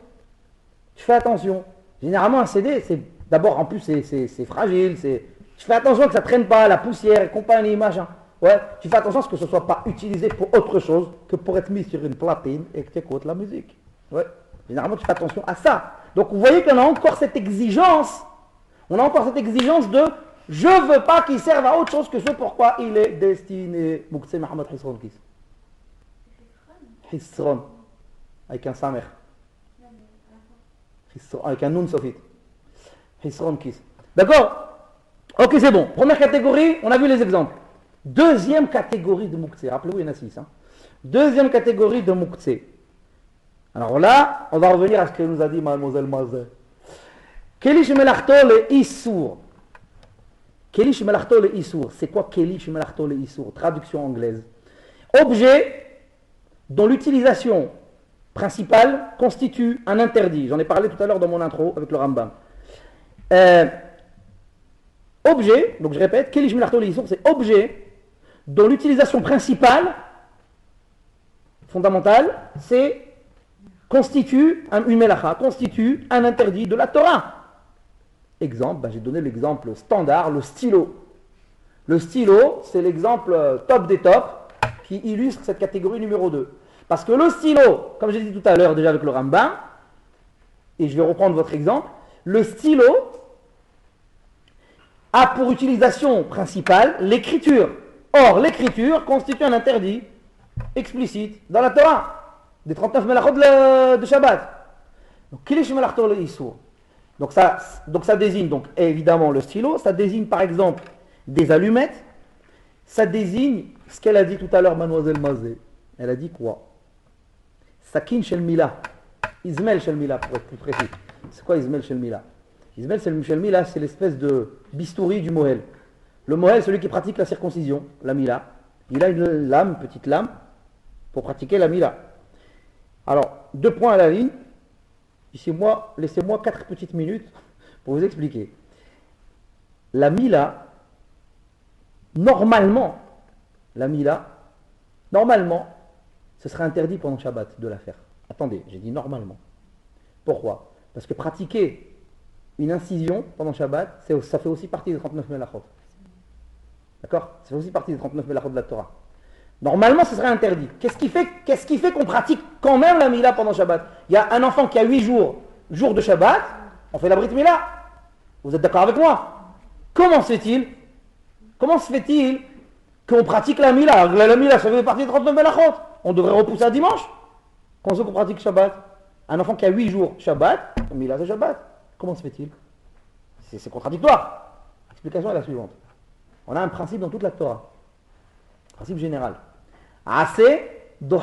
Tu fais attention. Généralement un CD, c'est d'abord en plus c'est fragile, tu fais attention que ça ne traîne pas, la poussière et compagnie, machin. Ouais, tu fais attention à ce que ce ne soit pas utilisé pour autre chose que pour être mis sur une platine et que tu écoutes la musique. Ouais. Généralement tu fais attention à ça. Donc vous voyez qu'on a encore cette exigence. On a encore cette exigence de je ne veux pas qu'il serve à autre chose que ce pourquoi il est destiné. Muqtse Muhammad Hisron Kis. Hisron. Avec un samer. Avec un nun sofit. Hisron Kis. D'accord? Ok, c'est bon. Première catégorie, on a vu les exemples. Deuxième catégorie de Muqtse. Rappelez-vous, il y en a 6. Hein. Deuxième catégorie de Muqtse. Alors là, on va revenir à ce que nous a dit Mademoiselle Mazet. Kelish melachto le issour. Kelish melachto le issour. C'est quoi Kelish melachto le issour? Traduction anglaise. Objet dont l'utilisation principale constitue un interdit. J'en ai parlé tout à l'heure dans mon intro avec le Rambam. Objet, donc je répète, Kelish melachto le issour, c'est objet dont l'utilisation principale, fondamentale, c'est constitue une melacha, constitue un interdit de la Torah. Exemple, j'ai donné l'exemple standard, le stylo. Le stylo, c'est l'exemple top des tops qui illustre cette catégorie numéro 2. Parce que le stylo, comme j'ai dit tout à l'heure déjà avec le Rambam, et je vais reprendre votre exemple, le stylo a pour utilisation principale l'écriture. Or, l'écriture constitue un interdit explicite dans la Torah, des 39 melachot de Shabbat. Donc, kilish melachto le issour. Donc ça désigne donc évidemment le stylo, ça désigne par exemple des allumettes, ça désigne ce qu'elle a dit tout à l'heure, mademoiselle Mazé. Elle a dit quoi? Sakin shel mila, Ismail shel mila pour être plus précis. C'est quoi Ismail shel mila? Ismail shel mila, c'est l'espèce de bistouri du mohel. Le mohel, celui qui pratique la circoncision, la mila, il a une lame, petite lame, pour pratiquer la mila. Alors, 2 points à la ligne. Laissez-moi 4 petites minutes pour vous expliquer. La mila, normalement, ce serait interdit pendant Shabbat de la faire. Attendez, j'ai dit normalement. Pourquoi? Parce que pratiquer une incision pendant Shabbat, ça fait aussi partie des 39 melachot. D'accord? Ça fait aussi partie des 39 melachot de la Torah. Normalement, ce serait interdit. Qu'est-ce qui fait qu'on pratique quand même la mila pendant Shabbat? Il y a un enfant qui a 8 jours, jour de Shabbat, on fait la brit mila. Vous êtes d'accord avec moi? Comment se fait-il qu'on pratique la mila? La mila, ça fait partie des 39 melachot. On devrait repousser à dimanche. Quand on pratique Shabbat, un enfant qui a 8 jours Shabbat, la mila c'est Shabbat. Comment se fait-il? C'est contradictoire. L'explication est la suivante. On a un principe dans toute la Torah. Principe général. Assez, dohe,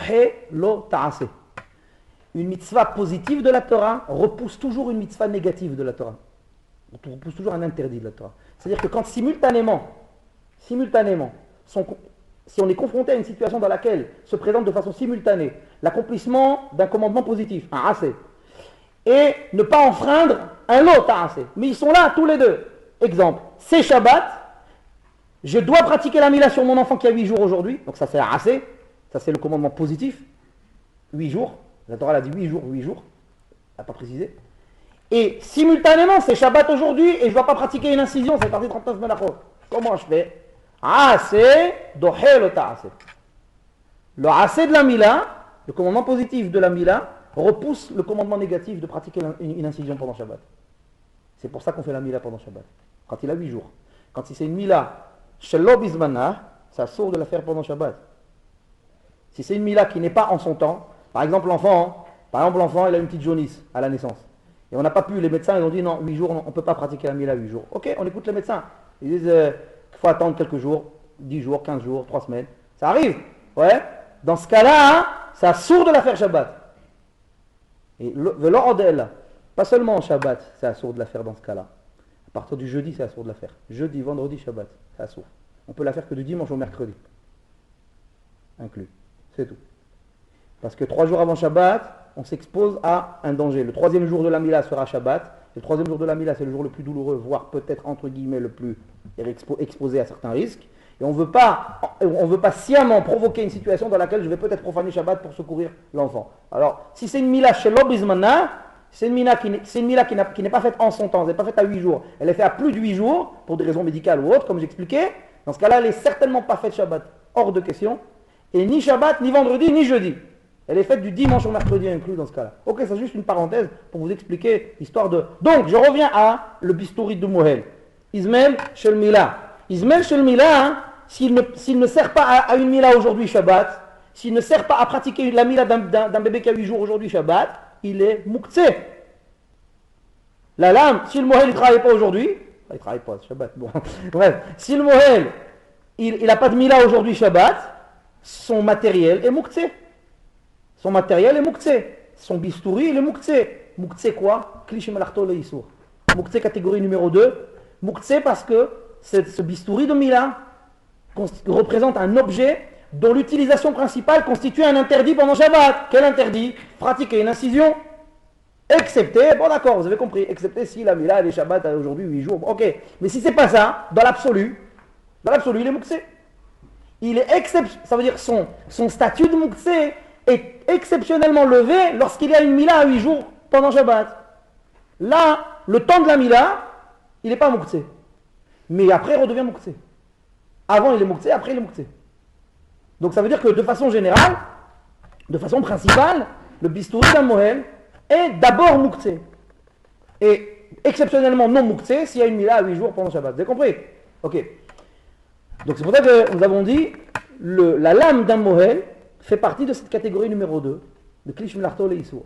lo, ta'ase. Une mitzvah positive de la Torah repousse toujours une mitzvah négative de la Torah. On repousse toujours un interdit de la Torah. C'est-à-dire que quand simultanément, si on est confronté à une situation dans laquelle se présente de façon simultanée l'accomplissement d'un commandement positif, un assez, et ne pas enfreindre un lot ta'ase, mais ils sont là tous les deux. Exemple, c'est Shabbat, je dois pratiquer la mila sur mon enfant qui a 8 jours aujourd'hui, donc ça c'est assez, ça c'est le commandement positif, 8 jours, la Torah a dit 8 jours, elle n'a pas précisé. Et simultanément, c'est Shabbat aujourd'hui et je ne dois pas pratiquer une incision, c'est parti 39 melachot. Comment je fais? Assez, dohe le ta'ase. Le assez de la mila, le commandement positif de la mila, repousse le commandement négatif de pratiquer une incision pendant Shabbat. C'est pour ça qu'on fait la mila pendant Shabbat, quand il a 8 jours. Quand c'est une mila, shelo bizmana, ça sort de la faire pendant Shabbat. Si c'est une mila qui n'est pas en son temps, par exemple l'enfant, il a une petite jaunisse à la naissance. Et on n'a pas pu, les médecins ils ont dit non, 8 jours, on ne peut pas pratiquer la mila 8 jours. Ok, on écoute les médecins. Ils disent qu'il faut attendre quelques jours, 10 jours, 15 jours, 3 semaines. Ça arrive, ouais. Dans ce cas-là, ça sort de la faire Shabbat. Et pas seulement en Shabbat, c'est assourd de la faire dans ce cas-là. À partir du jeudi, c'est assourd de la faire. Jeudi, vendredi, Shabbat, c'est assourd. On peut la faire que du dimanche au mercredi. Inclus. C'est tout. Parce que 3 jours avant Shabbat, on s'expose à un danger. Le 3e jour de la Mila sera Shabbat. Le 3e jour de la Mila, c'est le jour le plus douloureux, voire peut-être entre guillemets le plus exposé à certains risques. Et on ne veut pas sciemment provoquer une situation dans laquelle je vais peut-être profaner Shabbat pour secourir l'enfant. Alors, si c'est une Mila chez l'Obizmana, c'est une Mila qui n'est pas faite en son temps, elle n'est pas faite à 8 jours. Elle est faite à plus de 8 jours, pour des raisons médicales ou autres, comme j'expliquais. Dans ce cas-là, elle n'est certainement pas faite Shabbat. Hors de question. Et ni Shabbat, ni vendredi, ni jeudi. Elle est faite du dimanche au mercredi inclus dans ce cas-là. Ok, c'est juste une parenthèse pour vous expliquer l'histoire de... Donc, je reviens à le bistouri de Mohel. Ismail Shel Mila. Ismail Shel Mila, hein, s'il ne sert pas à une Mila aujourd'hui Shabbat, s'il ne sert pas à pratiquer la Mila d'un bébé qui a 8 jours aujourd'hui Shabbat, il est Mouktsé. La lame, si le Mohel ne travaille pas aujourd'hui, il ne travaille pas Shabbat, bon, bref, si le Mohel, il n'a pas de Mila aujourd'hui Shabbat, son matériel est Mouktsé. Son matériel est Mouktsé. Son bistouri, il est Mouktsé. Mouktsé quoi? Kliché malarto le issour. Mouktsé catégorie numéro 2. Mouktsé parce que ce bistouri de Mila représente un objet dont l'utilisation principale constitue un interdit pendant Shabbat. Quel interdit? Pratiquer une incision. Excepté, bon d'accord, vous avez compris, excepté si la Mila, elle est Shabbat aujourd'hui 8 jours. Ok, mais si c'est pas ça, dans l'absolu, il est Mouktsé. Il est ça veut dire son statut de Mouktsé est exceptionnellement levé lorsqu'il y a une Mila à 8 jours pendant Shabbat. Là, le temps de la Mila, il n'est pas Mouktsé. Mais après, il redevient Mouktsé. Avant, il est Mouktsé, après, il est Mouktsé. Donc ça veut dire que de façon générale, de façon principale, le bistouri d'un Mohel est d'abord Mouktsé. Et exceptionnellement non mouktsé s'il y a une mila à 8 jours pendant Shabbat. Vous avez compris? Ok. Donc c'est pour ça que nous avons dit la lame d'un mohel fait partie de cette catégorie numéro 2 de Klish Melarto le Issour.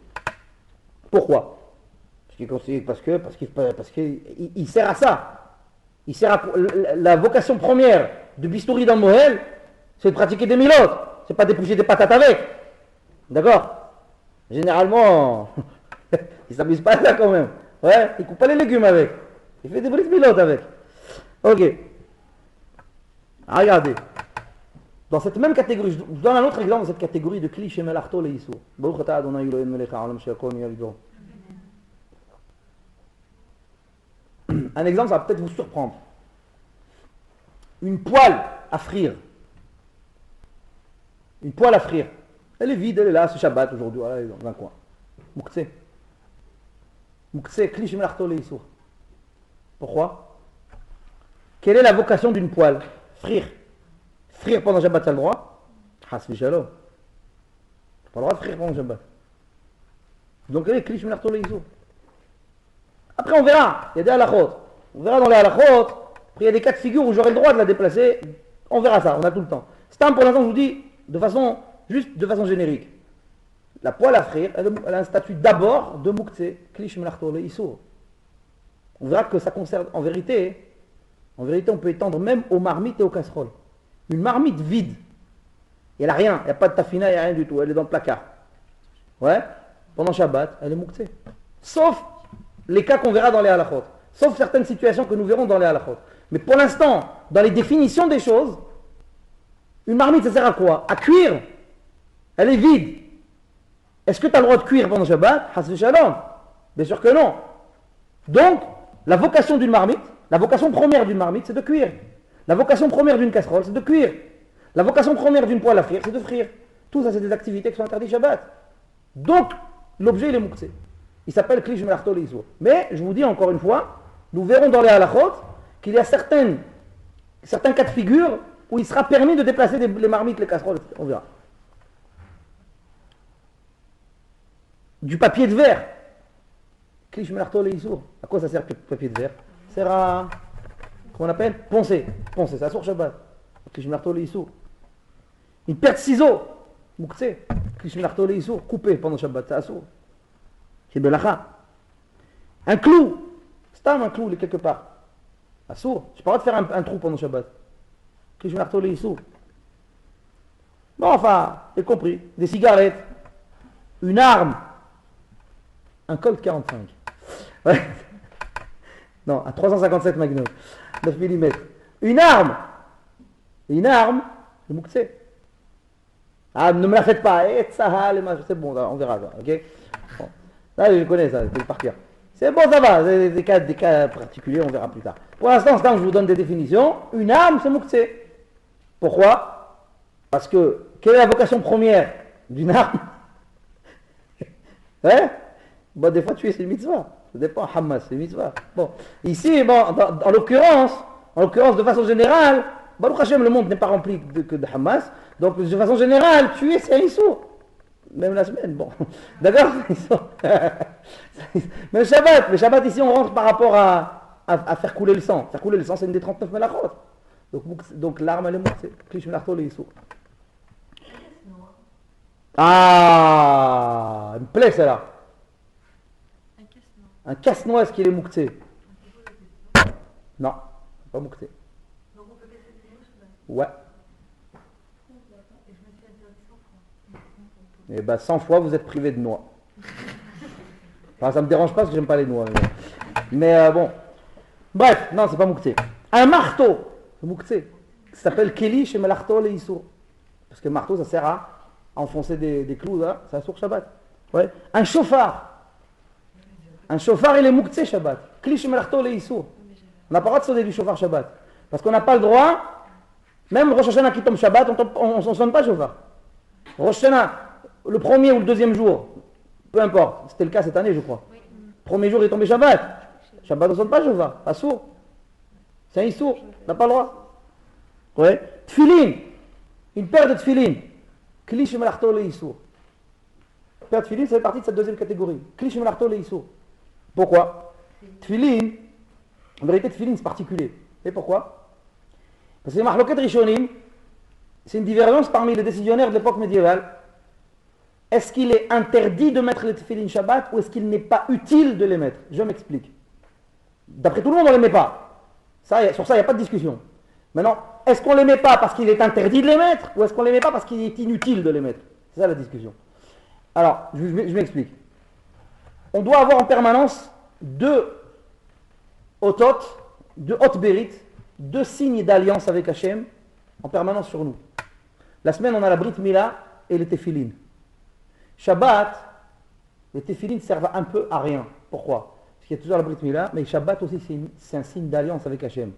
Pourquoi? Parce qu'il sert à ça. Il sert à, la vocation première du bistouri d'un mohel, c'est de pratiquer des milotes. C'est pas d'éplucher des patates avec. D'accord? Généralement, il s'amuse pas à ça quand même. Ouais, il coupe pas les légumes avec. Il fait des briques milotes avec. Ok. Regardez. Dans cette même catégorie, je vous donne un autre exemple de cette catégorie de Kli Shemel Arto le Issour. Baruch atah Adonai Eloheinu melech haolam she'akol nהיה b'doro. Un exemple, ça va peut-être vous surprendre. Une poêle à frire. Une poêle à frire. Elle est vide, elle est là, ce Shabbat aujourd'hui, voilà, elle est dans un coin. Mouktsé. Mouktsé, Kli Shemel Arto le Issour. Pourquoi? Quelle est la vocation d'une poêle? Frire. Frire pendant Shabbat, tu as le droit? Hasbi shalom. Tu n'as pas le droit de frire pendant Shabbat. Donc, elle est Kli Shemel Arto le Issour. Après, on verra. Il y a des halachot. On verra dans les halachot. Après, il y a des cas de figure où j'aurai le droit de la déplacer. On verra ça, on a tout le temps. Stam, pour l'instant, je vous dis juste de façon générique. La poêle à frire, elle a un statut d'abord de mouktsé, Kli Shemel Arto le Issour. On verra que ça concerne, en vérité, on peut étendre même aux marmites et aux casseroles. Une marmite vide, elle n'a rien, il n'y a pas de tafina, il n'y a rien du tout, elle est dans le placard. Ouais, pendant Shabbat, elle est mouktsé. Sauf les cas qu'on verra dans les halachot. Sauf certaines situations que nous verrons dans les halachot. Mais pour l'instant, dans les définitions des choses, une marmite, ça sert à quoi? À cuire. Elle est vide. Est-ce que tu as le droit de cuire pendant Shabbat? Hasbi shalom. Bien sûr que non. Donc, la vocation d'une marmite, la vocation première d'une marmite, c'est de cuire. La vocation première d'une casserole, c'est de cuire. La vocation première d'une poêle à frire, c'est de frire. Tout ça, c'est des activités qui sont interdites Shabbat. Donc, l'objet, il est mouktsé. Il s'appelle Kli Shemel Arto le Issour. Mais, je vous dis encore une fois, nous verrons dans les halachot qu'il y a certains cas de figure où il sera permis de déplacer les marmites, les casseroles, etc. On verra. Du papier de verre. Kli Shemel Arto le Issour. À quoi ça sert le papier de verre? Ça sert à, comment on appelle? Poncer. Poncer, ça sort Shabbat. Kli Shemel Arto le Issour. Une paire de ciseaux. Mouktsé. Kli Shemel Arto le Issour. Coupé pendant Shabbat, ça sort. C'est belacha. Un clou. C'est un clou, il est quelque part. Assour. Je n'ai pas le droit de faire un trou pendant Shabbat. Kli Shemel Arto le Issour. Bon, enfin, j'ai compris. Des cigarettes. Une arme. Un Colt 45. Ouais. Non, un 357 Magnum. 9 mm. Une arme. Le mouktsé. Ah, ne me la faites pas. C'est bon, on verra. Ok. Bon. Là, je connais ça, c'est par cœur. C'est bon, ça va. C'est des cas particuliers, on verra plus tard. Pour l'instant, je vous donne des définitions. Une arme, c'est mouktsé. Pourquoi? Parce que, quelle est la vocation première d'une arme? Hein? Bon, des fois, tuer, c'est une mitzvah. Ça dépend, Hamas, c'est une mitzvah. Bon, ici, bon, en l'occurrence, de façon générale, Baruch Hashem, le monde n'est pas rempli que de Hamas. Donc, de façon générale, tuer, c'est un issour. Même la semaine, bon. D'accord? Mais Shabbat, ici, on rentre par rapport à faire couler le sang. Faire couler le sang, c'est une des 39 melachot. Donc l'arme, elle est morte. C'est Kli Shemel Arto le Issour. Ah, une plaie, celle-là. Un casse-noix, est-ce qu'il est mouktsé? Non, pas mouktsé. Donc on peut casser le mouche? Ouais. Et je me suis interdit 100 fois. Et bien 100 fois, vous êtes privé de noix. Enfin, ça me dérange pas parce que j'aime pas les noix. Mais bon. Bref, non, c'est pas mouktsé. Un marteau, c'est mouktsé. Ça s'appelle Kli Shemel Arto le Issour. Parce que le marteau, ça sert à enfoncer des clous, là, ça sourd Shabbat. Ouais. Un chauffard. Un chauffard, il est mouktsé Shabbat. Kli Shemel Arto le Issour. On n'a pas le droit de sonner du chauffard Shabbat. Parce qu'on n'a pas le droit, même Rosh Hashanah qui tombe Shabbat, on ne sonne pas chauffard. Rosh Hashanah, le premier ou le deuxième jour, peu importe, c'était le cas cette année, je crois. Oui. Premier jour, il est tombé Shabbat. Shabbat, on ne sonne pas chauffard, pas sourd. C'est un issour, on n'a pas le droit. Ouais. Tfilin, une paire de tfilin. Kli Shemel Arto le Issour. Paire de tfilin, ça fait partie de cette deuxième catégorie. Kli Shemel Arto le Issour. Pourquoi? Tfilin, en vérité, tfilin, c'est particulier. Et pourquoi? Parce que les mahloket rishonim, c'est une divergence parmi les décisionnaires de l'époque médiévale. Est-ce qu'il est interdit de mettre les tefillin Shabbat ou est-ce qu'il n'est pas utile de les mettre? Je m'explique. D'après tout le monde, on ne les met pas. Sur ça, il n'y a pas de discussion. Maintenant, est-ce qu'on ne les met pas parce qu'il est interdit de les mettre ou est-ce qu'on ne les met pas parce qu'il est inutile de les mettre? C'est ça la discussion. Alors, je m'explique. On doit avoir en permanence deux otot, deux hot bérite, deux signes d'alliance avec Hachem en permanence sur nous. La semaine, on a la Brit Mila et les Tefillin. Shabbat, les Tefillin servent un peu à rien. Pourquoi? Parce qu'il y a toujours la Brit Mila, mais Shabbat aussi, c'est un signe d'alliance avec Hachem.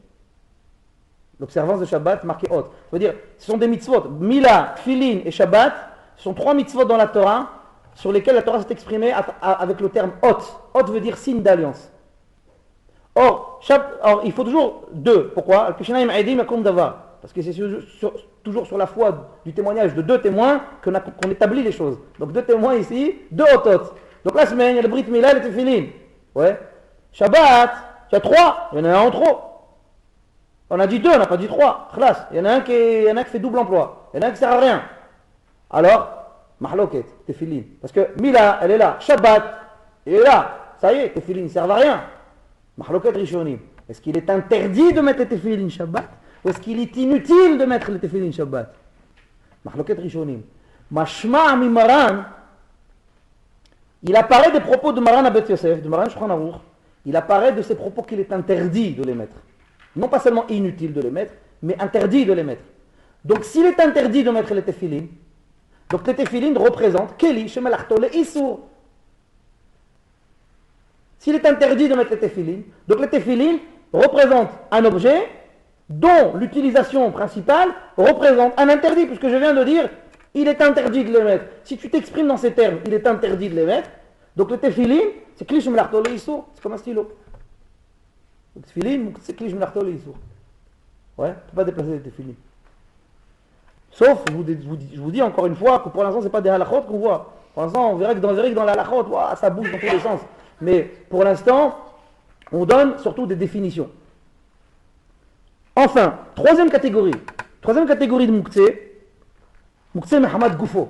L'observance de Shabbat marquée hot. Ça veut dire, ce sont des mitzvot. Mila, Tefillin et Shabbat, ce sont trois mitzvot dans la Torah sur lesquels la Torah s'est exprimée avec le terme hot. Hot veut dire signe d'alliance. Or, il faut toujours deux. Pourquoi? Parce que c'est toujours sur la foi du témoignage de deux témoins qu'on établit les choses. Donc deux témoins ici, deux otot. Donc la semaine, il y a le Brit Mila et le Tefillin. Ouais. Shabbat, il y a trois, il y en a un en trop. On a dit deux, on n'a pas dit trois. Khlas. Il y en a un qui fait double emploi. Il y en a un qui ne sert à rien. Alors, mahloket, Tefillin. Parce que Mila, elle est là. Shabbat, il est là. Ça y est, Tefillin ne sert à rien. Mahloket Rishonim. Est-ce qu'il est interdit de mettre les Tefillin Shabbat ou est-ce qu'il est inutile de mettre les Tefillin Shabbat? Mahloket Rishonim. Mashma' mi Maran, il apparaît des propos de Maran Abet Yosef, de Maran Shulchan Aruch, il apparaît de ces propos qu'il est interdit de les mettre. Non pas seulement inutile de les mettre, mais interdit de les mettre. Donc s'il est interdit de mettre les Tefillin, donc les Tefillin représentent Keli, Shemelachto, le Issour. S'il est interdit de mettre les Tefillin, donc les Tefillin représentent un objet dont l'utilisation principale représente un interdit, puisque je viens de dire, il est interdit de les mettre. Si tu t'exprimes dans ces termes, il est interdit de les mettre, donc le Tefillin, c'est Kli Shemelachto, le Issour, c'est comme un stylo. Le Tefillin, c'est Kli Shemelachto, le Issour. Ouais, tu ne peux pas déplacer les Tefillin. Sauf, je vous dis encore une fois que pour l'instant, ce n'est pas des halachot qu'on voit. Pour l'instant, on verra que dans la halachot, ça bouge dans tous les sens. Mais pour l'instant, on donne surtout des définitions. Enfin, troisième catégorie de Moukhtse, Moukhtse Mohamed Goufo.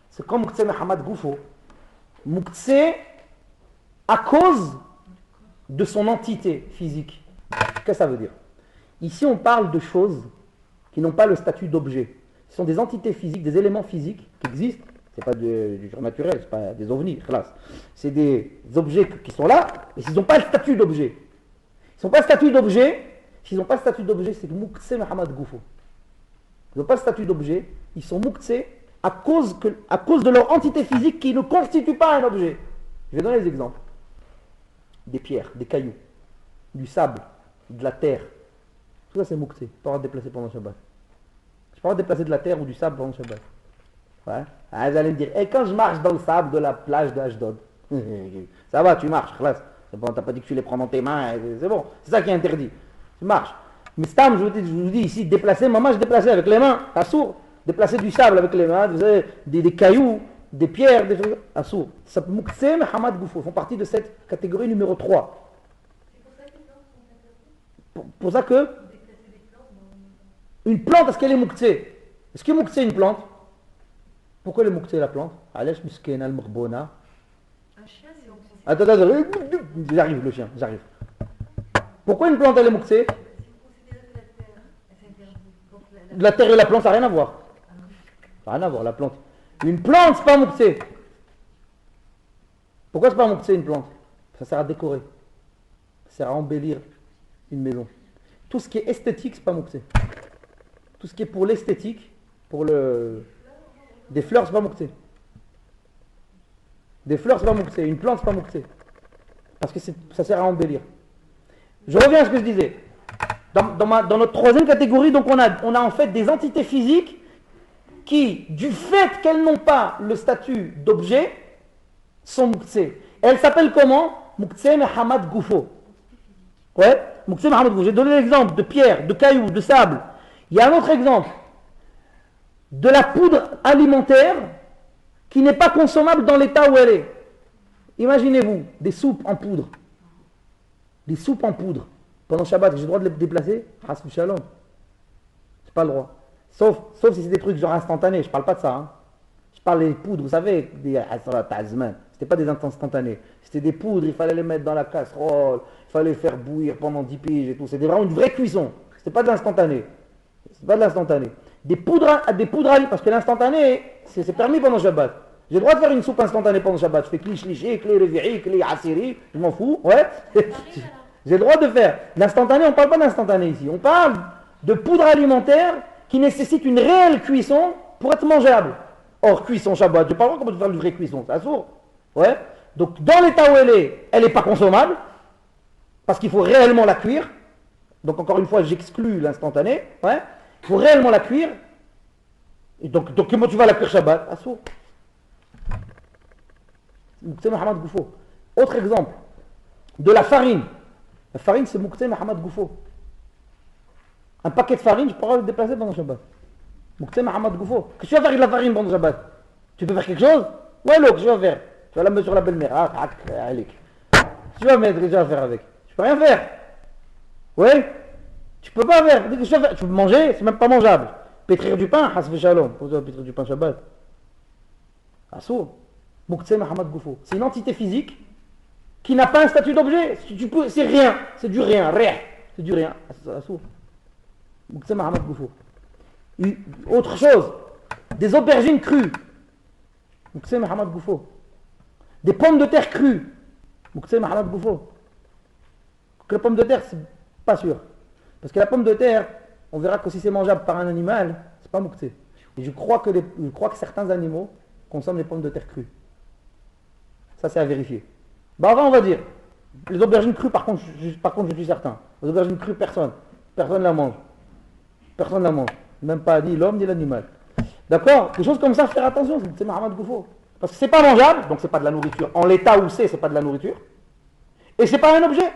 C'est comme Moukhtse Mohamed Goufo. Moukhtse à cause de son entité physique. Qu'est-ce que ça veut dire? Ici, on parle de choses qui n'ont pas le statut d'objet. Ce sont des entités physiques, des éléments physiques qui existent. Ce n'est pas du surnaturel, ce n'est pas des ovnis, c'est des objets qui sont là, mais s'ils n'ont pas le statut d'objet. S'ils n'ont pas le statut d'objet, c'est Moukhtse Mohamed Goufo. Ils n'ont pas le statut d'objet, ils sont Moukhtse à cause de leur entité physique qui ne constitue pas un objet. Je vais donner des exemples. Des pierres, des cailloux, du sable, de la terre. Tout ça c'est Moukhtse, pas le droit de déplacer pendant le Shabbat. Je ne peux pas déplacer de la terre ou du sable pendant le Shabbat. Ouais. Ah, vous allez me dire, et quand je marche dans le sable de la plage de Ashdod, ça va, tu marches, c'est bon, t'as pas dit que tu les prends dans tes mains, c'est bon, c'est ça qui est interdit. Tu marches. Mais Stam, je vous dis ici, déplacer, maman, je déplaçais avec les mains, assour. Déplacer du sable avec les mains, vous savez, des cailloux, des pierres, des trucs, assour. Ça peut Moukhtse Mohamed Goufo, font partie de cette catégorie numéro 3. Pour ça que une plante, est-ce qu'elle est Moukhtse? Est-ce que Moukhtse est une plante? Pourquoi le Moukhtse la plante? Alash miskena al-mukhbona. Un chien, c'est Attends, j'arrive le chien, j'arrive. Pourquoi une plante elle est Moukhtse? si vous considérez que la terre, c'est interdit. Donc La terre et la plante, ça n'a rien à voir. Ça n'a rien à voir, la plante. Une plante, c'est pas Moukhtse. Pourquoi c'est pas Moukhtse une plante? Ça sert à décorer. Ça sert à embellir une maison. Tout ce qui est esthétique, c'est pas Moukhtse. Tout ce qui est pour l'esthétique, des fleurs, c'est pas Moukhtse. Des fleurs, c'est pas Moukhtse. Une plante, c'est pas Moukhtse. Parce que ça sert à embellir. Je reviens à ce que je disais. Dans notre troisième catégorie, donc on a en fait des entités physiques qui, du fait qu'elles n'ont pas le statut d'objet, sont Moukhtse. Elles s'appellent comment? Moukhtse Mohamed Goufo. Ouais, Moukhtse Mohamed Goufo. J'ai donné l'exemple de pierre, de cailloux, de sable. Il y a un autre exemple. De la poudre alimentaire qui n'est pas consommable dans l'état où elle est. Imaginez-vous, des soupes en poudre. des soupes en poudre pendant Shabbat, j'ai le droit de les déplacer? Hasbu shalom. J'ai pas le droit. Sauf si c'est des trucs genre instantanés, je parle pas de ça. Hein. Je parle des poudres, vous savez, des azman. C'était pas des instantanés. C'était des poudres, il fallait les mettre dans la casserole, il fallait les faire bouillir pendant 10 piges et tout. C'était vraiment une vraie cuisson. C'était pas de l'instantané. C'est pas de l'instantané. Des poudres à parce que l'instantané, c'est permis pendant Shabbat. J'ai le droit de faire une soupe instantanée pendant Shabbat. Je fais kli, kli, revi'i, kli, asiri, je m'en fous. Ouais. J'ai le droit de faire. L'instantané, on ne parle pas d'instantané ici. On parle de poudre alimentaire qui nécessite une réelle cuisson pour être mangeable. Or, cuisson Shabbat, je ne parle pas comment tu faire une vraie cuisson, c'est sourd. Ouais. Donc, dans l'état où elle n'est pas consommable, parce qu'il faut réellement la cuire. Donc, encore une fois, j'exclus l'instantané. Ouais. Il faut réellement la cuire. Et donc comment tu vas la cuire Shabbat? Assour. Mouktsé Mohamed Goufo. Autre exemple, de la farine. La farine, c'est Mouktsé Mohamed Goufo. Un paquet de farine, je pourrais le déplacer pendant Shabbat. Mouktsé Mohamed Goufo. Qu'est-ce que tu vas faire avec la farine pendant Shabbat? Tu peux faire quelque chose? Ouais, qu'est-ce que tu vas faire? Tu vas la mettre sur la belle-mère. Qu'est-ce que tu vas mettre? Qu'est-ce que tu vas faire avec? Tu peux rien faire. Ouais? Tu peux pas faire. Qu'est-ce que tu vas faire? Tu peux manger, c'est même pas mangeable. Pétrir du pain, hasbe shalom. Pourquoi pétrir du pain Shabbat? Assour. Mouktsé Mohamed Goufo. C'est une entité physique qui n'a pas un statut d'objet. C'est rien. C'est du rien. C'est du rien. Assour. Mouktsé Mohamed Goufo. Autre chose. Des aubergines crues. Mouktsé Mohamed Goufo. Des pommes de terre crues. Mouktsé Mohamed Goufo. Que la pomme de terre, c'est pas sûr. Parce que la pomme de terre, on verra que si c'est mangeable par un animal, c'est pas Mouktsé. Et je crois que certains animaux consomment les pommes de terre crues. Ça, c'est à vérifier. Bah, avant, on va dire. Les aubergines crues, par contre, je suis certain. Les aubergines crues, personne ne la mange. Personne ne la mange. Même pas ni l'homme ni l'animal. D'accord? Quelque chose comme ça, faire attention, c'est Mohamed Goufo. Parce que c'est pas mangeable, donc c'est pas de la nourriture. En l'état où c'est pas de la nourriture. Et c'est pas un objet.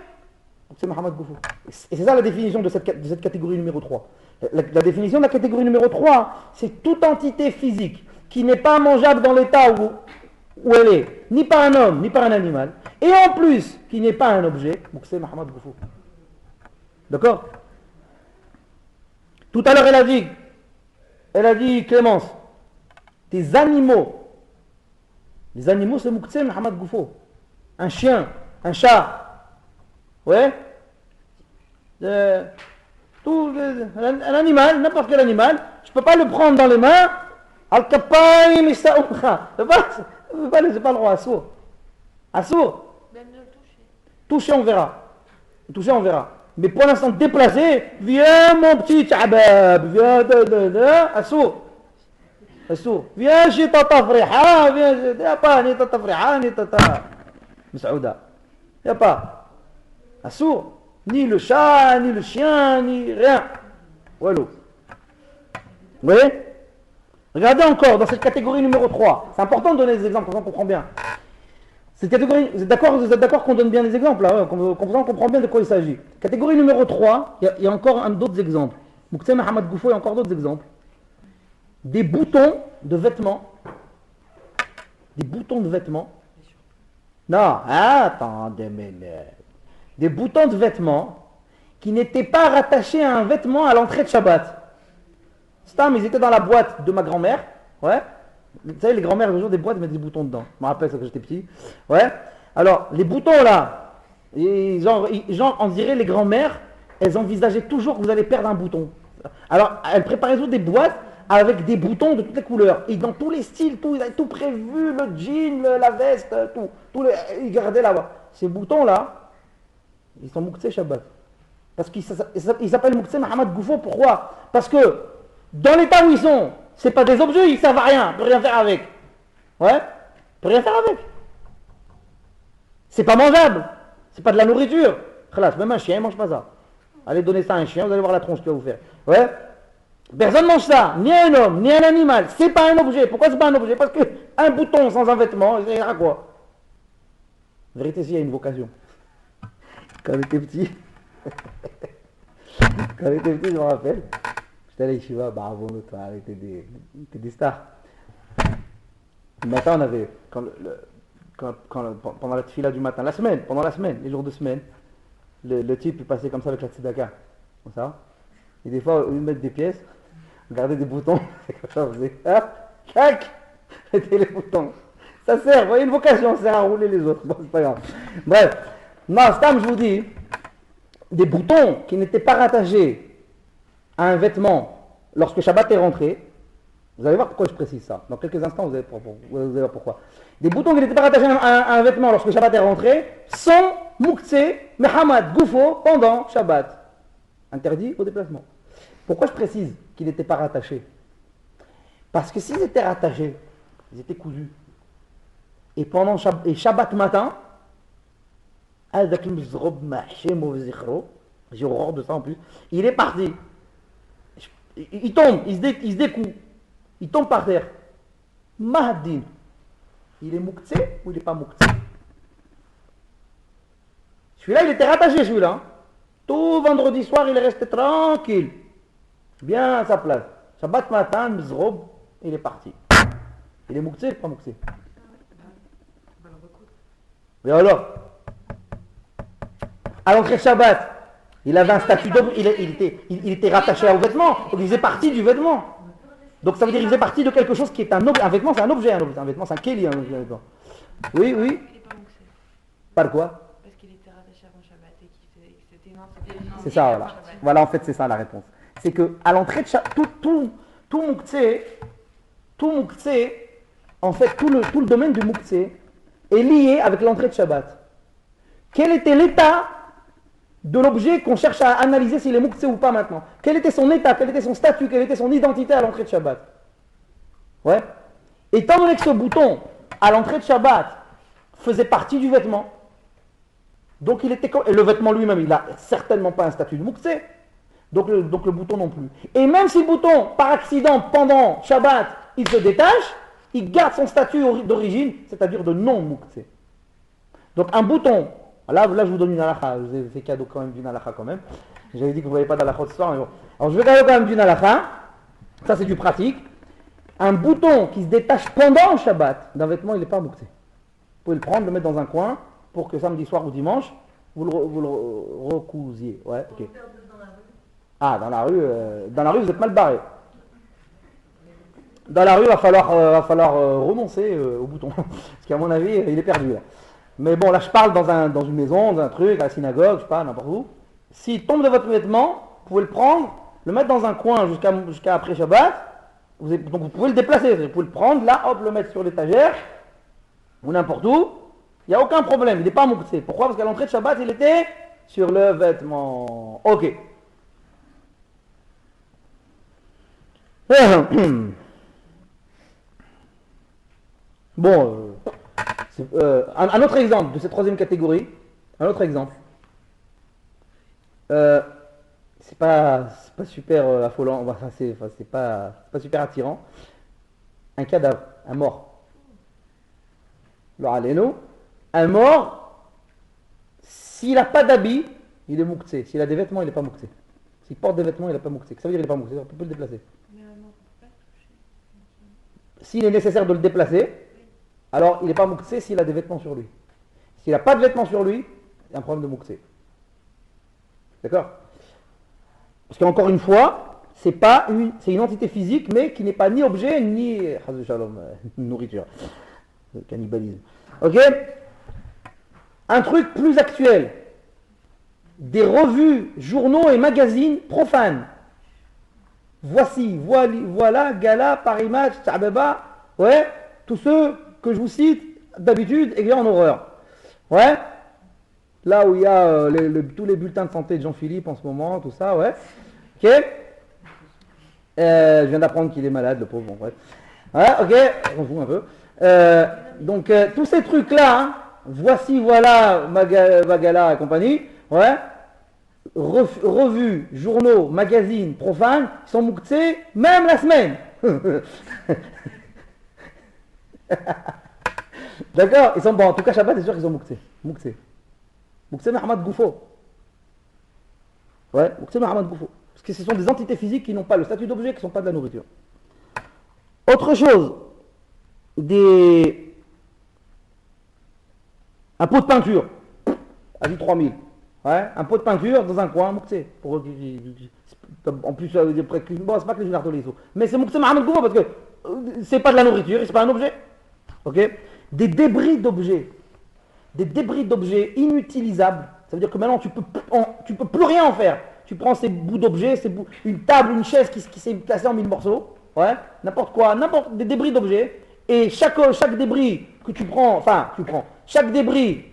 Donc c'est Mohamed Goufo. Et c'est ça la définition de cette catégorie numéro 3. La définition de la catégorie numéro 3, c'est toute entité physique qui n'est pas mangeable dans l'état où elle est, ni par un homme, ni par un animal, et en plus, qui n'est pas un objet, donc c'est Mohamed Goufo. D'accord? Tout à l'heure, elle a dit, Clémence, des animaux. Les animaux, c'est Mouktsé Mohamed Goufo. Un chien, un chat, ouais, un animal, n'importe quel animal, je ne peux pas le prendre dans les mains, al-kapaïm ista'umcha. C'est pas le droit, assour. Assour. Même de le toucher. Toucher, on verra. Toucher, on verra. Mais pour l'instant, déplacer, viens mon petit tabab, viens, assour. Assour. Viens chez Tata Friha, viens, il n'y a pas ni Tata Friha, ni Tata Messaouda. Il n'y a pas. Assour. Ni le chat, ni le chien, ni rien. Voilà. Vous voyez? Regardez encore dans cette catégorie numéro 3. C'est important de donner des exemples, comme ça on comprend bien. Cette catégorie, vous êtes d'accord qu'on donne bien des exemples là, qu'on comprend bien de quoi il s'agit. Catégorie numéro 3, il y a encore d'autres exemples. Mouktsé Mohamed Goufo, il y a encore d'autres exemples. Des boutons de vêtements. Des boutons de vêtements. Non, attendez, mais des boutons de vêtements qui n'étaient pas rattachés à un vêtement à l'entrée de Shabbat. Ils étaient dans la boîte de ma grand-mère. Ouais. Vous savez, les grand-mères, ont des boîtes, ils mettent des boutons dedans. Je me rappelle ça quand j'étais petit. Ouais. Alors, les boutons là, genre, on dirait les grand-mères, elles envisageaient toujours que vous allez perdre un bouton. Alors, elles préparaient toujours des boîtes avec des boutons de toutes les couleurs. Et dans tous les styles, ils avaient tout prévu, le jean, la veste, tout ils gardaient là-bas. Ces boutons-là, ils sont Mouktsé Shabbat. Parce qu'ils s'appellent Mouktsé Mohamed Goufo. Pourquoi? Parce que dans l'état où ils sont, c'est pas des objets, ils servent à rien, on peut rien faire avec. Ouais, on peut rien faire avec. C'est pas mangeable, c'est pas de la nourriture. Même un chien, il mange pas ça. Allez donner ça à un chien, vous allez voir la tronche qu'il va vous faire. Ouais. Personne ne mange ça, ni un homme, ni un animal. C'est pas un objet. Pourquoi c'est pas un objet? Parce que un bouton sans un vêtement, ça ira quoi? En vérité, s'il y a une vocation. Quand j'étais petit, je me rappelle, j'étais allé chez Shiva, bravo, on était des stars. Le matin, on avait, pendant la tefila du matin, pendant la semaine, les jours de semaine, le type il passait comme ça avec la tzedaka. Comme ça. Et des fois, au lieu de mettre des pièces, regardez des boutons. C'est comme ça, vous faisait. Hop, tac, mettez les boutons. Ça sert, vous voyez, une vocation, ça sert à rouler les autres. Bon, c'est pas grave. Bref. Non, Stam, je vous dis, des boutons qui n'étaient pas rattachés à un vêtement lorsque Shabbat est rentré. Vous allez voir pourquoi je précise ça. Dans quelques instants, vous allez voir pourquoi. Des boutons qui n'étaient pas rattachés à un vêtement lorsque Shabbat est rentré sont Mouktsé, Mehamad, Goufo pendant Shabbat. Interdit au déplacement. Pourquoi je précise qu'ils n'étaient pas rattachés? Parce que s'ils étaient rattachés, ils étaient cousus. Et pendant Shabbat matin, j'ai horreur de ça en plus, il est parti. Il tombe, il se découle. Il tombe par terre. Mahaddin. Il est Mouktsé ou il n'est pas Mouktsé? Celui-là, il était rattaché, celui-là. Hein. Tout vendredi soir, il est resté tranquille. Bien à sa place. Shabbat matin, Mzrob, il est parti. Il est Mouktsé ou pas Mouktsé? Mais alors, à l'entrée de Shabbat, il avait un statut d'homme, il était rattaché au vêtement, donc il faisait partie du vêtement. Donc ça veut dire qu'il faisait partie de quelque chose qui est un objet. Un vêtement, c'est un objet, un vêtement, c'est un kéli, un vêtement. Oui, oui. Il n'est pas mouxé. Par quoi? Parce qu'il était rattaché avant Shabbat et que c'était c'est ça, voilà. Voilà, en fait, c'est ça la réponse. C'est que à l'entrée de Shabbat, tout Mouktsé, en fait, tout le domaine du Mouktsé est lié avec l'entrée de Shabbat. Quel était l'état de l'objet qu'on cherche à analyser s'il est Mouktsé ou pas maintenant? Quel était son état, quel était son statut, quelle était son identité à l'entrée de Shabbat? Ouais. Étant donné que ce bouton, à l'entrée de Shabbat, faisait partie du vêtement, donc il était et le vêtement lui-même, il n'a certainement pas un statut de Mouktsé, donc le bouton non plus. Et même si le bouton, par accident, pendant Shabbat, il se détache, il garde son statut d'origine, c'est-à-dire de non-Mouktsé. Donc un bouton, là je vous donne une halakha, je vous ai fait cadeau quand même d'une halakha quand même. J'avais dit que vous ne voyez pas d'halakha ce soir, mais bon. Alors je vais cadeau quand même d'une halakha, ça c'est du pratique. Un bouton qui se détache pendant le Shabbat d'un vêtement, il n'est pas Mouktsé. Vous pouvez le prendre, le mettre dans un coin, pour que samedi soir ou dimanche, vous le recousiez. Ouais, ok. Ah, dans la rue, vous êtes mal barré. Dans la rue, il va falloir renoncer au bouton. Parce qu'à mon avis, il est perdu là. Mais bon, là je parle dans une maison, dans un truc, à la synagogue, je sais pas, n'importe où. S'il tombe de votre vêtement, vous pouvez le prendre, le mettre dans un coin jusqu'à après Shabbat. Donc vous pouvez le déplacer, vous pouvez le prendre, là, hop, le mettre sur l'étagère, ou n'importe où. Il n'y a aucun problème, il n'est pas Mouktsé. Pourquoi? Parce qu'à l'entrée de Shabbat, il était sur le vêtement. Ok. Bon, un autre exemple de cette troisième catégorie, un autre exemple. C'est pas super affolant, enfin, c'est pas super attirant. Un cadavre, un mort. Un mort, s'il n'a pas d'habit, il est Mouktsé. S'il a des vêtements, il n'est pas Mouktsé. S'il porte des vêtements, il n'est pas Mouktsé. Ça veut dire qu'il n'est pas Mouktsé, on peut le déplacer. S'il est nécessaire de le déplacer, alors il n'est pas Mouktsé s'il a des vêtements sur lui. S'il n'a pas de vêtements sur lui, il y a un problème de Mouktsé. D'accord? Parce qu'encore une fois, c'est une entité physique, mais qui n'est pas ni objet, ni nourriture. Le cannibalisme. Ok? Un truc plus actuel. Des revues, journaux et magazines profanes. Voilà, Gala, Paris Match, Tabeba, ouais, tous ceux que je vous cite d'habitude et que j'ai en horreur. Ouais, là où il y a tous les bulletins de santé de Jean-Philippe en ce moment, tout ça, ouais. Ok. Je viens d'apprendre qu'il est malade, le pauvre, bon, bref. Ouais, ok, on s'en fout un peu. Donc, tous ces trucs-là, hein, voilà, Magala et compagnie, ouais. Revues, journaux, magazines, profanes, sont Mouktsé même la semaine. D'accord? Ils sont bons. En tout cas, Shabbat, c'est sûr qu'ils sont Mouktsé. Mouktsé Mohamed Goufo. Ouais, Mouktsé Mohamed Goufo. Parce que ce sont des entités physiques qui n'ont pas le statut d'objet, qui ne sont pas de la nourriture. Autre chose, un pot de peinture, avis 3000. Ouais, un pot de peinture dans un coin, mouktsé. En plus, bon, c'est pas que les jeux d'artolé, mais c'est mouktsé Mohamed Gouva parce que c'est pas de la nourriture, c'est pas un objet. Ok? Des débris d'objets. Des débris d'objets inutilisables. Ça veut dire que maintenant tu peux plus rien en faire. Tu prends ces bouts d'objets, une table, une chaise qui s'est cassée en 1000 morceaux, ouais, n'importe quoi, des débris d'objets, et chaque débris que tu prends, chaque débris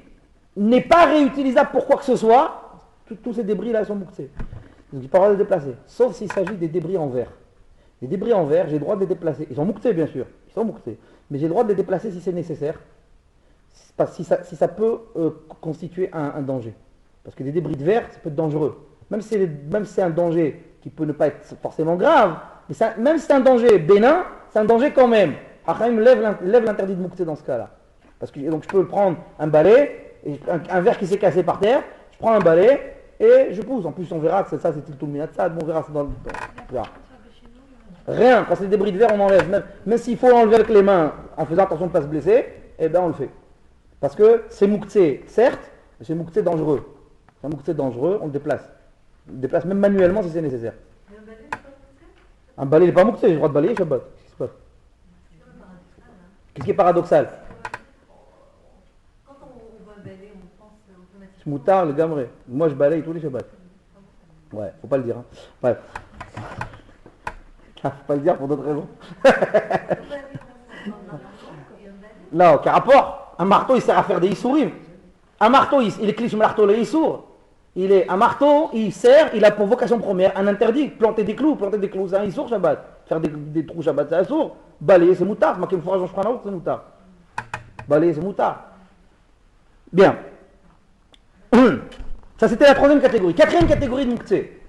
n'est pas réutilisable pour quoi que ce soit, tous ces débris là sont mouxés. Donc il pas le droit de les déplacer, sauf s'il s'agit des débris en verre. Les débris en verre, j'ai le droit de les déplacer. Ils sont mouxés bien sûr, ils sont mouxés, mais j'ai le droit de les déplacer si c'est nécessaire, si ça peut constituer un danger. Parce que des débris de verre, ça peut être dangereux. Même si c'est un danger qui peut ne pas être forcément grave, mais même si c'est un danger bénin, c'est un danger quand même. Achaim lève l'interdit de moukté dans ce cas-là. Parce que donc je peux prendre un balai, un verre qui s'est cassé par terre, je prends un balai et je pousse. En plus on verra que ça c'est tout le minatsad, on verra c'est dans le temps. Rien, quand c'est des débris de verre on enlève. Même s'il faut enlever avec les mains en faisant attention de ne pas se blesser, eh bien on le fait. Parce que c'est moukté, certes, mais c'est moukté dangereux. C'est un moukté dangereux, on le déplace. On le déplace même manuellement si c'est nécessaire. Un balai n'est pas moukté, j'ai le droit de balayer Shabbat. Qu'est-ce qui est paradoxal? Quand on va balayer, on pense automatiquement. Moutar, le gamré. Moi je balaye tous les Shabbats. Ouais, faut pas le dire. Hein. Ouais. Faut pas le dire pour d'autres raisons. Non, quel rapport? Un marteau il sert à faire des issourim. Un marteau il est cliché marteau les issour. Un marteau, il a pour vocation première un interdit, planter des clous, c'est un issour Shabbat. Faire des trous Shabbat, c'est un issour. Balayer, c'est moutard. Ma forage en shpranaout, c'est moutard. Balayer, c'est moutard. Bien. Ça, c'était la troisième catégorie. Quatrième catégorie de mouktsé.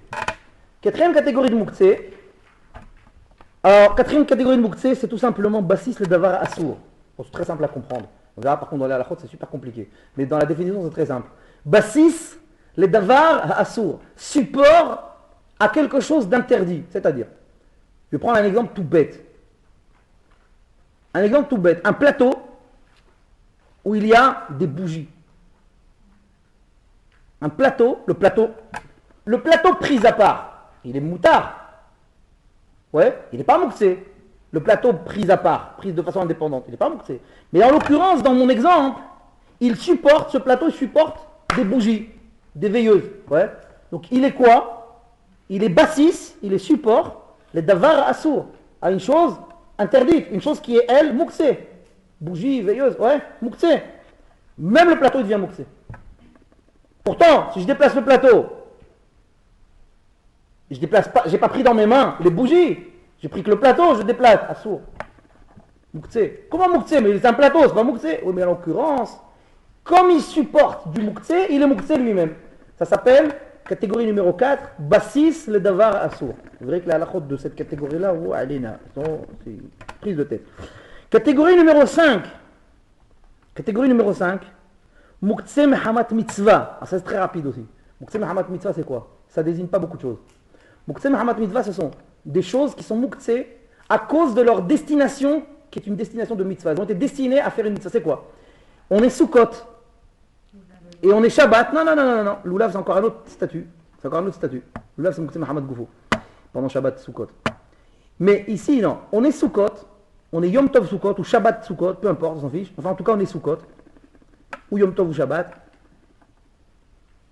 Alors, quatrième catégorie de mouktsé, c'est tout simplement bassis le davar assour. Bon, c'est très simple à comprendre. On verra par contre dans la halachot, c'est super compliqué. Mais dans la définition, c'est très simple. Bassis le davar assour. Support à quelque chose d'interdit. C'est-à-dire, je vais prendre un exemple tout bête. Un plateau où il y a des bougies. Un plateau, le plateau pris à part, il est moutard. Ouais, il n'est pas mouxé. Le plateau pris à part, pris de façon indépendante, il n'est pas mouxé. Mais en l'occurrence, dans mon exemple, ce plateau supporte des bougies, des veilleuses. Ouais. Donc il est quoi? Il est bassis, il est support, le davar assour, à une chose interdite, une chose qui est elle, mouxé. Bougie, veilleuse, ouais, mouxé. Même le plateau il devient mouxé. Pourtant, si je déplace le plateau, je déplace pas, j'ai pas pris dans mes mains les bougies, j'ai pris que le plateau, je déplace. Assour. Mouktsé. Comment mouktsé? Mais c'est un plateau, c'est pas mouktsé. Oui, mais en l'occurrence, comme il supporte du mouktsé, il est mouktsé lui-même. Ça s'appelle, catégorie numéro 4, bassis le davar assour. C'est vrai que la halachot de cette catégorie-là, c'est prise de tête. Catégorie numéro 5. Mouktsé mehamat mitzvah. Ah, ça c'est très rapide aussi. Mouktsé mehamat mitzvah, c'est quoi? Ça désigne pas beaucoup de choses. Mouktsé mehamat mitzvah, ce sont des choses qui sont mouktsé à cause de leur destination, qui est une destination de mitzvah. Ils ont été destinés à faire une mitzvah. C'est quoi? On est Sukkot et on est Shabbat. Non. L'oulav, c'est encore un autre statut. L'oulav, c'est mouktsé mehamat goufo. Pendant Shabbat, Sukkot. Mais ici, non. On est Sukkot, on est Yom Tov Sukkot ou Shabbat Sukkot, peu importe, on s'en fiche. Enfin, en tout cas, on est Sukkot. Ou Yom Tov ou Shabbat.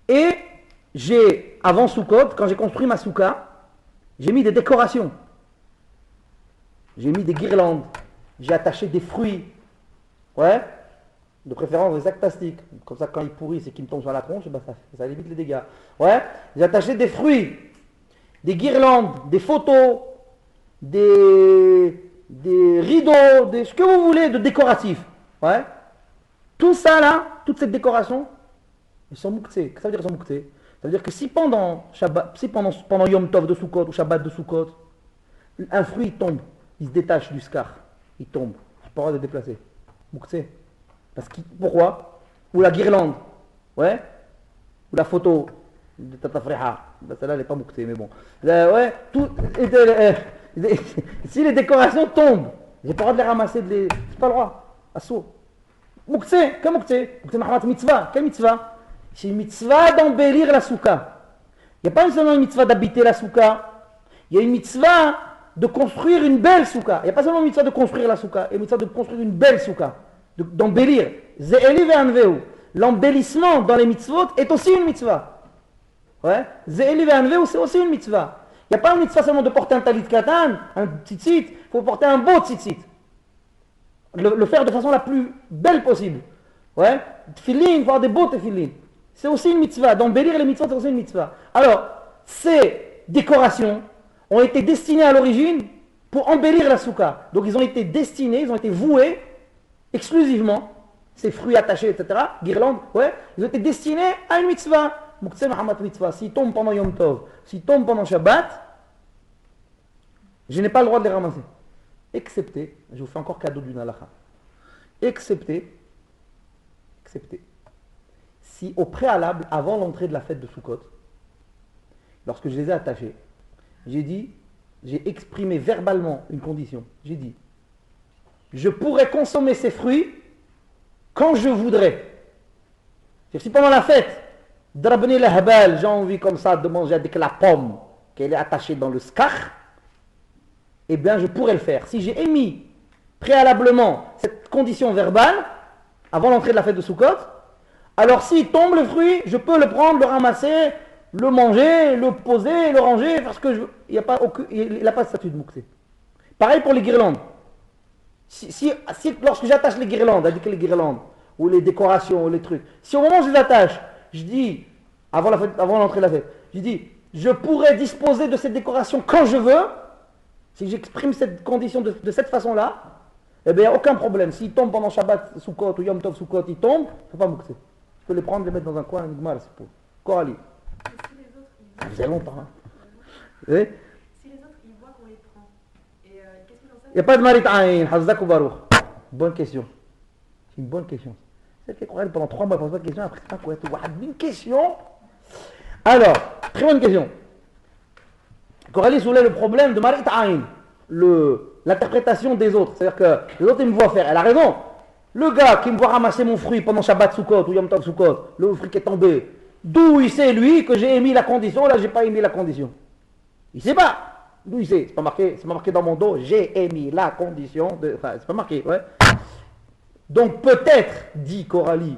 Et avant Sukkot, quand j'ai construit ma soukha, j'ai mis des décorations. J'ai mis des guirlandes. J'ai attaché des fruits. Ouais. De préférence des sacs plastiques. Comme ça, quand ils pourrissent et qu'ils me tombent sur la tronche, ben ça évite les dégâts. Ouais. J'ai attaché des fruits, des guirlandes, des photos, des rideaux, ce que vous voulez de décoratif. Ouais. Tout ça là, toute cette décoration, ils sont mouktsé. Qu'est-ce que ça veut dire ils sont mouktsé? Ça veut dire que si pendant Yom Tov de Sukkot ou Shabbat de Sukkot, un fruit tombe, il se détache du scar, il tombe, je n'ai pas le droit de le déplacer. Mouktsé. Pourquoi? Ou la guirlande, ouais, ou la photo de Tata Freha. Ben, celle-là, elle n'est pas mouktsé, mais bon. Ouais, si les décorations tombent, j'ai pas le droit de les ramasser, j'ai pas le droit. Assour. Mouktsé, quel mouktsé? Mouktsé Mahamat mitzvah, quelle mitzvah? C'est une mitzvah d'embellir la souka. Il n'y a pas seulement une mitzvah d'habiter la souka. Il y a une mitzvah de construire une belle souka. Il n'y a pas seulement une mitzvah de construire la souka. Il y a une mitzvah de construire une belle souka. D'embellir. Ze'eli ve'anveu. L'embellissement dans les mitzvot est aussi une mitzvah. Ouais. Ze'eli ve'anveu, c'est aussi une mitzvah. Il n'y a pas une mitzvah seulement de porter un talit katan, un tzitzit. Il faut porter un beau tzitzit. Le faire de façon la plus belle possible. Ouais. Tfilin, il faut avoir des beaux tefilin. C'est aussi une mitzvah. D'embellir les mitzvot, c'est aussi une mitzvah. Alors, ces décorations ont été destinées à l'origine pour embellir la souka. Donc, ils ont été destinés, ils ont été voués exclusivement, ces fruits attachés, etc., guirlandes, ouais, ils ont été destinés à une mitzvah. Muktzeh Mahamat mitzvah. S'ils tombent pendant Yom Tov, s'ils tombent pendant Shabbat, je n'ai pas le droit de les ramasser. Excepté, je vous fais encore cadeau d'une halakha, excepté, si au préalable, avant l'entrée de la fête de Sukkot, lorsque je les ai attachés, j'ai exprimé verbalement une condition. J'ai dit, je pourrais consommer ces fruits quand je voudrais. C'est-à-dire, si pendant la fête, drabni lahbal, j'ai envie comme ça de manger avec la pomme, qu'elle est attachée dans le skach, eh bien je pourrais le faire. Si j'ai émis préalablement cette condition verbale, avant l'entrée de la fête de Sukkot, alors s'il tombe le fruit, je peux le prendre, le ramasser, le manger, le poser, le ranger, parce que il n'a pas de statut de muktzeh. Pareil pour les guirlandes. Si lorsque j'attache les guirlandes, avec les guirlandes, ou les décorations, ou les trucs, si au moment où je les attache, je dis, avant l'entrée de la fête, je dis, je pourrais disposer de cette décoration quand je veux, si j'exprime cette condition de cette façon-là, eh bien, il n'y a aucun problème. S'ils tombent pendant Shabbat, Sukkot, ou Yom Tov, Sukkot, ils tombent, il ne faut pas muktzeh. Je peux les prendre, les mettre dans un coin, c'est pour Korali. Ça faisait longtemps. Hein. Si les autres, ils voient qu'on les prend, et qu'est-ce qu'ils en savent? Il n'y a pas de marit aïn, Hazdak ou Baruch. Bonne question. C'est une bonne question. C'est quelqu'un qui pendant 3 mois pose pas de question, après c'est pas quoi. Une question. Alors, très bonne question. Coralie soulève le problème de marit aïn, l'interprétation des autres. C'est-à-dire que les autres, ils me voient faire. Elle a raison. Le gars qui me voit ramasser mon fruit pendant Shabbat Sukkot ou Yom Tov Sukkot, le fruit qui est tombé, d'où il sait, lui, que j'ai émis la condition, là, j'ai pas émis la condition. Il sait pas. D'où il sait. C'est pas marqué dans mon dos, j'ai émis la condition. Enfin, c'est pas marqué, ouais. Donc, peut-être, dit Coralie,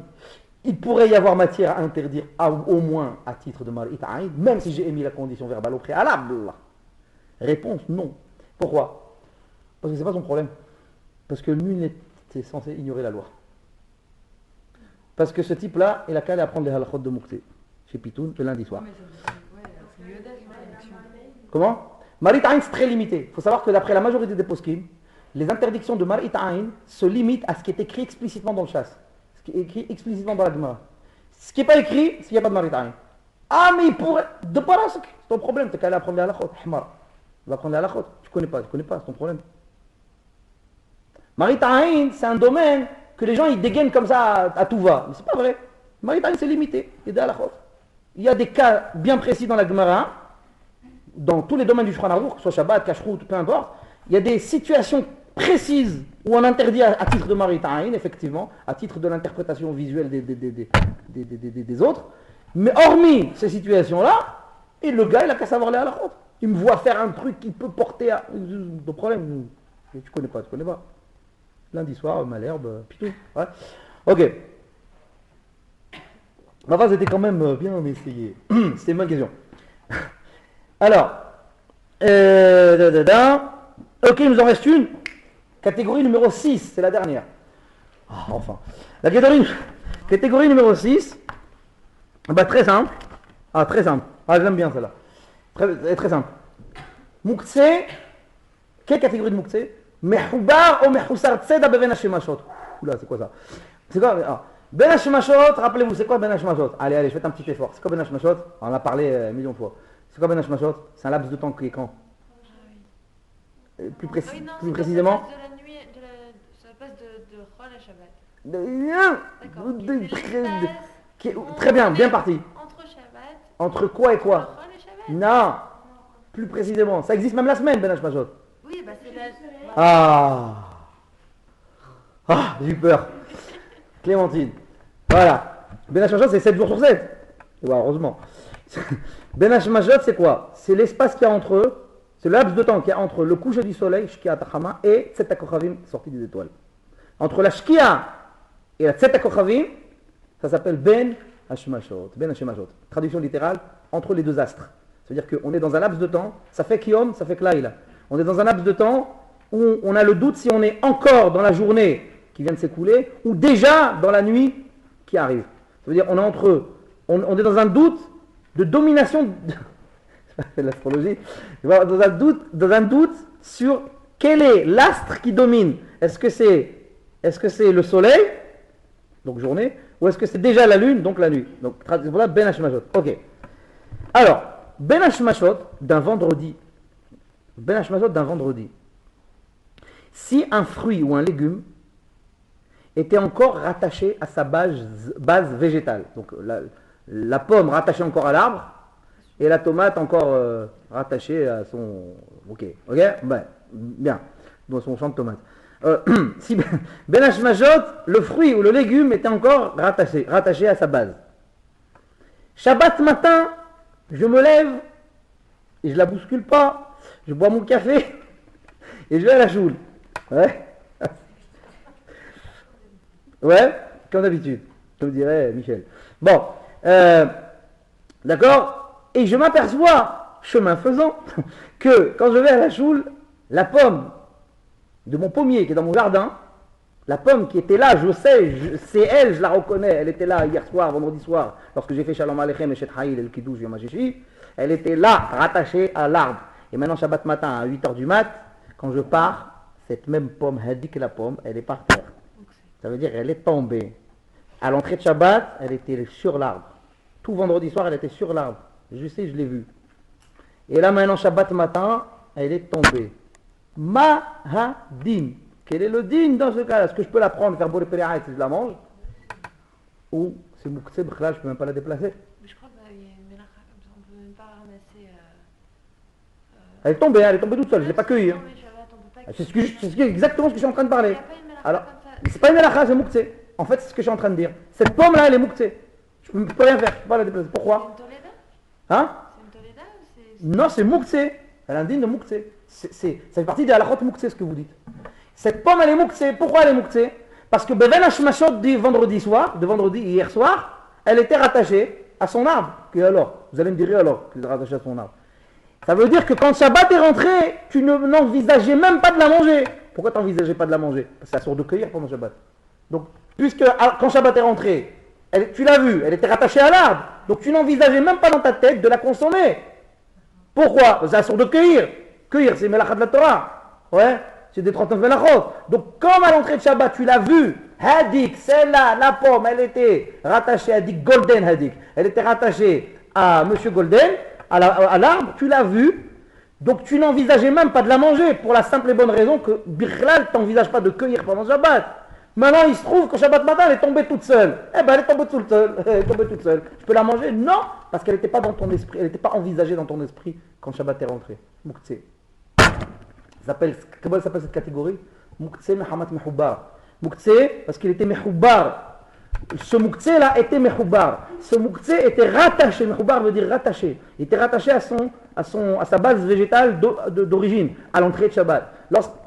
il pourrait y avoir matière à interdire, au moins à titre de marit aïn, même si j'ai émis la condition verbale au préalable. Réponse, non. Pourquoi? Parce que c'est pas son problème. Parce que nul n'est censé ignorer la loi. Parce que ce type-là, il a qu'à aller apprendre les halakhot de muktzeh chez Pitoun le lundi soir. Comment? Marit aïn, c'est très limité. Il faut savoir que d'après la majorité des poskim, les interdictions de marit aïn se limitent à ce qui est écrit explicitement dans le chasse, ce qui est écrit explicitement dans la Gemara. Ce qui n'est pas écrit, c'est qu'il n'y a pas de marit aïn. Ah, mais il pourrait. De parask, c'est ton problème, tu n'as qu'à aller apprendre les halakhot. Hmar. Tu vas apprendre les halakhot. Tu connais pas, c'est ton problème. Marit aïn, c'est un domaine que les gens ils dégainent comme ça à tout va. Mais c'est pas vrai. Marit aïn, c'est limité. Il y a des halakhot. Il y a des cas bien précis dans la Gemara, dans tous les domaines du Shulchan Aruch, que ce soit Shabbat, Kashrut, peu importe. Il y a des situations précises où on interdit à titre de marit aïn, effectivement, à titre de l'interprétation visuelle des autres. Mais hormis ces situations-là, et le gars, il a qu'à savoir les halakhot. Il me voit faire un truc qui peut porter à... Le problème, tu connais pas. Lundi soir, Malherbe, pitou. Ouais. Ok. Ma phrase était quand même bien essayée. C'était une bonne question. Alors, ok, il nous en reste une. Catégorie numéro 6, c'est la dernière. Ah, enfin. La catégorie numéro 6, bah, très simple. Très simple. J'aime bien celle-là. Très simple. Muktzeh, quelle catégorie de Muktzeh? Mehoubar ou Mehoussar Tzeda Ben Hashemashot. Oula, c'est quoi ça? C'est quoi? Ben Hashemashot, rappelez-vous, c'est quoi Ben Hashemashot? Allez, faites un petit effort. C'est quoi Ben Hashemashot? On en a parlé un million de fois. C'est quoi Ben Hashemashot? C'est un laps de temps qui est quand? Plus précisément? Ça passe de Chol à Shabbat. Très bien parti. Entre Shabbat. Entre quoi et quoi? Chol et Shabbat. Non, plus précisément. Ça existe même la semaine, Ben Hashemashot. Oui, bah c'est la... J'ai eu peur. Clémentine. Voilà. Ben Hashmashot, c'est 7 jours sur 7. Ouais, heureusement. Ben Hashmashot, c'est quoi? C'est l'espace qu'il y a entre eux, c'est le laps de temps qu'il y a entre le coucher du soleil, Shkia Tachama, et Tset HaKochavim, sortie des étoiles. Entre la Shkia et la Tset HaKochavim, ça s'appelle Ben Hashmashot. Ben Hashmashot. Traduction littérale, entre les deux astres. C'est-à-dire qu'on est dans un laps de temps, ça fait Kiyom, ça fait Klaïla. On est dans un laps de temps où on a le doute si on est encore dans la journée qui vient de s'écouler ou déjà dans la nuit qui arrive. Ça veut dire on est entre eux. On est dans un doute de domination, de l'astrologie, dans un doute sur quel est l'astre qui domine. Est-ce que c'est le soleil, donc journée, ou est-ce que c'est déjà la lune, donc la nuit. Donc voilà Ben Hashmashot. Ok. Alors, Ben Hashmashot d'un vendredi. Ben Hashmashot d'un vendredi. Si un fruit ou un légume était encore rattaché à sa base végétale, donc la pomme rattachée encore à l'arbre, et la tomate encore rattachée à son... Ok, ben, bien, dans son champ de tomates. Si Ben Hashmashot, le fruit ou le légume était encore rattaché à sa base. Shabbat matin, je me lève, et je la bouscule pas, je bois mon café, et je vais à la choule. Ouais. Ouais, comme d'habitude, comme dirait Michel. Bon, d'accord. Et je m'aperçois, chemin faisant, que quand je vais à la choule, la pomme de mon pommier qui est dans mon jardin, la pomme qui était là, je sais, c'est elle, je la reconnais, elle était là hier soir, vendredi soir, lorsque j'ai fait Shalom Aleichem et Shet Haïl et le Kiddush Yom HaShishi, elle était là, rattachée à l'arbre. Et maintenant, Shabbat matin, à 8h du mat, quand je pars, cette même pomme, Hadik la pomme, elle est par terre. Ça veut dire qu'elle est tombée. À l'entrée de Shabbat, elle était sur l'arbre. Tout vendredi soir, elle était sur l'arbre. Je sais, je l'ai vue. Et là maintenant, Shabbat matin, elle est tombée. Mahadim. Quel est le din dans ce cas-là? Est-ce que je peux la prendre, faire boire les si je la mange? Ou c'est Mouktsé, je ne peux même pas la déplacer? Je crois qu'il y a une mélacha comme ça, on ne peut même pas ramasser. Elle est tombée toute seule, je ne l'ai pas cueillie. Hein. C'est exactement ce que je suis en train de parler. Alors, c'est pas une mélacha, c'est Mouktsé. En fait, c'est ce que je suis en train de dire. Cette pomme-là, elle est Mouktsé. Je ne peux rien faire, je ne peux pas la déplacer. Pourquoi? C'est une Toleda? Hein? C'est une Toleda ou c'est... Non, c'est Mouktsé. Elle a un din de Mouktsé. Ça fait partie des halachot Mouktsé, ce que vous dites. Cette pomme, elle est Mouktsé. Pourquoi elle est Mouktsé? Parce que Ben Hashmashot du vendredi soir, hier soir, elle était rattachée à son arbre. Et alors, vous allez me dire alors qu'elle est rattachée à son arbre. Ça veut dire que quand Shabbat est rentré, tu n'envisageais même pas de la manger. Pourquoi tu n'envisageais pas de la manger? Parce que c'est assourd de cueillir pendant Shabbat. Donc, puisque quand Shabbat est rentré, tu l'as vue, elle était rattachée à l'arbre. Donc tu n'envisageais même pas dans ta tête de la consommer. Pourquoi? C'est assourd de cueillir. Cueillir, c'est Melachat de la Torah. Ouais, c'est des 39 Melachot. Donc, comme à l'entrée de Shabbat, tu l'as vue, Hadik, celle-là, la pomme, elle était rattachée à Hadik, Golden Hadik. Elle était rattachée à Monsieur Golden, à l'arbre, tu l'as vue. Donc, tu n'envisageais même pas de la manger pour la simple et bonne raison que Birlal, tu n'envisages pas de cueillir pendant Shabbat. Maintenant, il se trouve que Shabbat matin, elle est tombée toute seule. Eh ben, elle est tombée toute seule. Je peux la manger? Non, parce qu'elle n'était pas dans ton esprit, elle n'était pas envisagée dans ton esprit quand Shabbat est rentré. Mouktsé. Comment elle s'appelle cette catégorie? Mouktsé Mehamat Mehoubar. Mouktsé, parce qu'il était Mehoubar. Ce Mouktsé là était Mehoubar. Ce Mouktsé était rattaché. Mehoubar veut dire rattaché. Il était rattaché à sa base végétale d'origine, à l'entrée de Shabbat.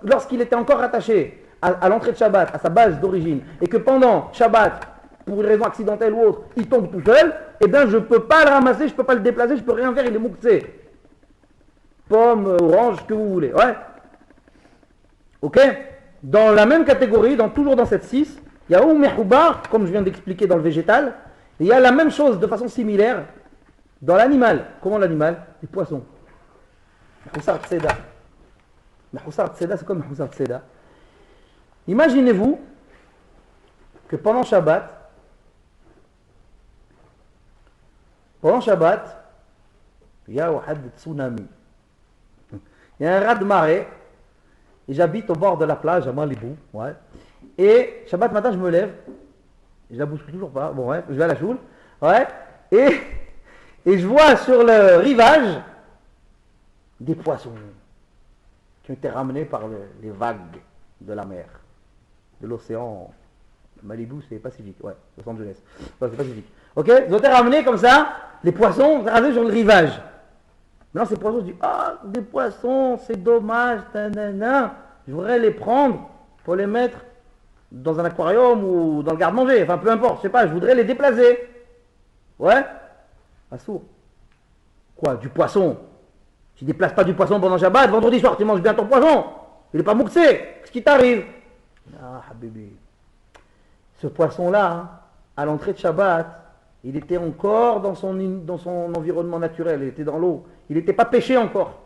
Lorsqu'il était encore rattaché à l'entrée de Shabbat, à sa base d'origine, et que pendant Shabbat, pour une raison accidentelle ou autre, il tombe tout seul, eh bien je ne peux pas le ramasser, je ne peux pas le déplacer, je ne peux rien faire, il est Mouktsé. Pomme, orange, ce que vous voulez. Ouais. Ok? Dans la même catégorie, toujours dans cette 6, il y a Mehoubar, comme je viens d'expliquer dans le végétal, et il y a la même chose de façon similaire dans l'animal. Comment l'animal? Les poissons. Mehoussar Tseda. Mehoussar Tseda, c'est comme Mehoussar Tseda. Imaginez-vous que pendant Shabbat, il y a un tsunami. Il y a un raz-de-marée. Et j'habite au bord de la plage à Malibu. Ouais. Et Shabbat matin, je me lève. Je la bouscule toujours pas. Bon, ouais, je vais à la choule. Ouais. Et je vois sur le rivage des poissons qui ont été ramenés par les vagues de la mer, de l'océan Malibu, c'est Pacifique, ouais, Los Angeles. Ouais, c'est Pacifique. Ok, ils ont été ramenés comme ça, les poissons rasés sur le rivage. Maintenant, ces poissons, je dis, ah, des poissons, c'est dommage, nanana. Je voudrais les prendre pour les mettre dans un aquarium ou dans le garde-manger, enfin peu importe, je sais pas, je voudrais les déplacer. Ouais, assourd. Quoi, du poisson? Tu déplaces pas du poisson pendant Shabbat, vendredi soir, tu manges bien ton poisson. Il n'est pas mouxé, qu'est-ce qui t'arrive? Ah, bébé. Ce poisson-là, hein, à l'entrée de Shabbat, il était encore dans son environnement naturel, il était dans l'eau. Il n'était pas pêché encore.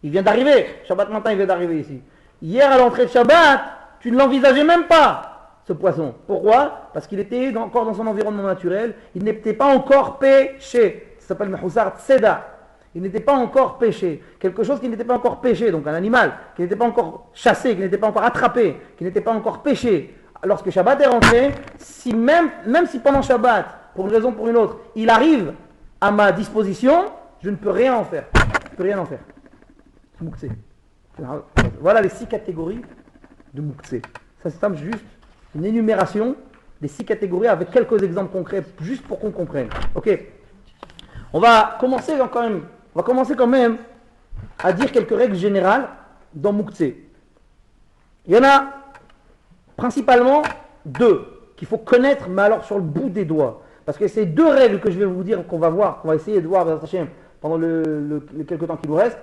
Il vient d'arriver, Shabbat matin, il vient d'arriver ici. Hier, à l'entrée de Shabbat, tu ne l'envisageais même pas, ce poisson. Pourquoi? Parce qu'il était encore dans son environnement naturel, il n'était pas encore pêché. Ça s'appelle Mahoussar Tseda. Il n'était pas encore pêché. Quelque chose qui n'était pas encore pêché, donc un animal, qui n'était pas encore chassé, qui n'était pas encore attrapé, qui n'était pas encore pêché. Lorsque Shabbat est rentré, si même si pendant Shabbat, pour une raison ou pour une autre, il arrive à ma disposition, je ne peux rien en faire. Je ne peux rien en faire. Mouktsé. Voilà les 6 catégories de Mouktsé. Ça c'est juste une énumération des 6 catégories avec quelques exemples concrets, juste pour qu'on comprenne. Ok. On va commencer quand même à dire quelques règles générales dans Mouktsé. Il y en a principalement 2 qu'il faut connaître, mais alors sur le bout des doigts. Parce que ces 2 règles que je vais vous dire, qu'on va essayer de voir pendant le quelques temps qui nous reste,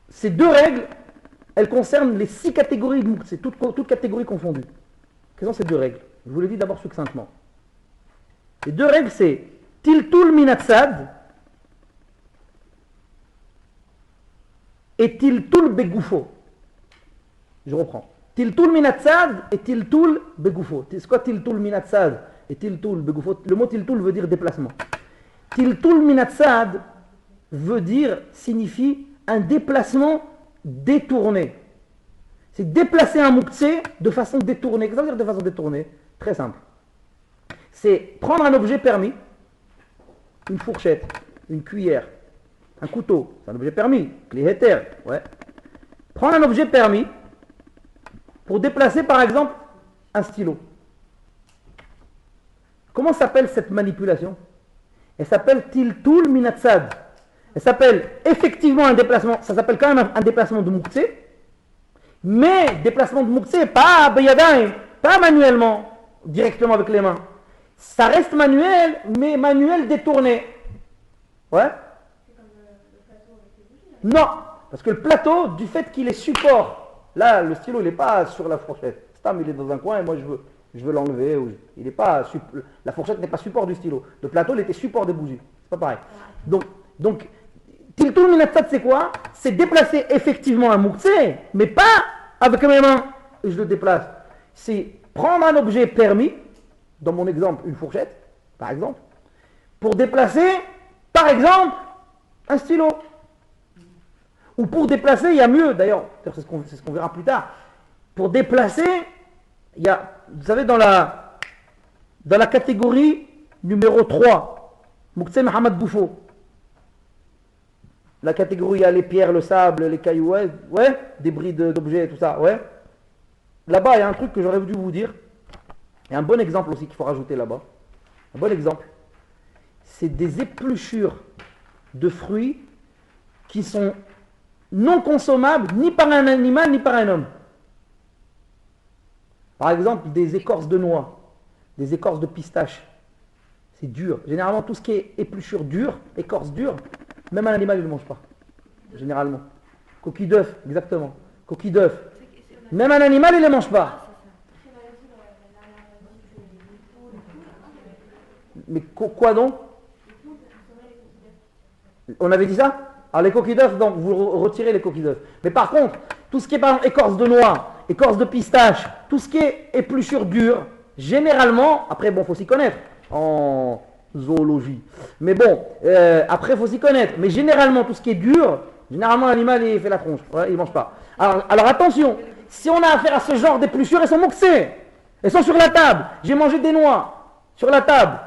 ces 2 règles, elles concernent les 6 catégories de Mouktsé, toutes catégories confondues. Quelles sont ces 2 règles? Je vous les dis d'abord succinctement. Les 2 règles, c'est Tiltul Minatsad et Tiltul Begoufo. Je reprends. Tiltul Minatsad et Tiltul Begoufo. C'est quoi Tiltul Minatsad et Tiltul Begoufo? Le mot Tiltul veut dire déplacement. Tiltul Minatsad signifie un déplacement détourné. C'est déplacer un Mouktsé de façon détournée. Qu'est-ce que ça veut dire de façon détournée? Très simple. C'est prendre un objet permis, une fourchette, une cuillère, un couteau, c'est un objet permis, clé héter, ouais. Prendre un objet permis pour déplacer par exemple un stylo. Comment s'appelle cette manipulation? Elle s'appelle Tiltul Minatsad. Elle s'appelle effectivement un déplacement, ça s'appelle quand même un déplacement de Mouktsé, mais déplacement de Mouktsé, pas Bayadaim, pas manuellement, directement avec les mains. Ça reste manuel, mais manuel détourné. Ouais? C'est comme le plateau avec les bougies. Non, parce que le plateau, du fait qu'il est support, là, le stylo, il n'est pas sur la fourchette. Stam, il est dans un coin et moi, je veux l'enlever. Il est pas, la fourchette n'est pas support du stylo. Le plateau, il était support des bougies. C'est pas pareil. Donc Tiltul Minatsad, c'est quoi? C'est déplacer effectivement un Mouktsé, mais pas avec mes mains. Et je le déplace. C'est prendre un objet permis, dans mon exemple, une fourchette, par exemple, pour déplacer, par exemple, un stylo. Ou pour déplacer, il y a mieux, d'ailleurs, c'est ce qu'on verra plus tard. Pour déplacer, il y a, vous savez, dans la catégorie numéro 3, Mouktsé Mohamed Boufo. La catégorie, il y a les pierres, le sable, les cailloux, ouais, débris d'objets, tout ça, ouais. Là-bas, il y a un truc que j'aurais dû vous dire. Il y a un bon exemple aussi qu'il faut rajouter là-bas. Un bon exemple. C'est des épluchures de fruits qui sont non consommables ni par un animal ni par un homme. Par exemple, des écorces de noix, des écorces de pistache. C'est dur. Généralement, tout ce qui est épluchure dure, écorce dure, même un animal, il ne le mange pas. Généralement. Coquille d'œuf, exactement. Coquille d'œuf. Même un animal, il ne les mange pas. Mais quoi donc? On avait dit ça? Alors les coquilles d'œufs, donc vous retirez les coquilles d'œufs. Mais par contre, tout ce qui est par exemple écorce de noix, écorce de pistache, tout ce qui est épluchure dure, généralement, après bon, faut s'y connaître en zoologie. Mais bon, après faut s'y connaître. Mais généralement, tout ce qui est dur, généralement l'animal il fait la tronche, ouais, il ne mange pas. Alors attention, si on a affaire à ce genre d'épluchures, elles sont moxées, elles sont sur la table. J'ai mangé des noix sur la table.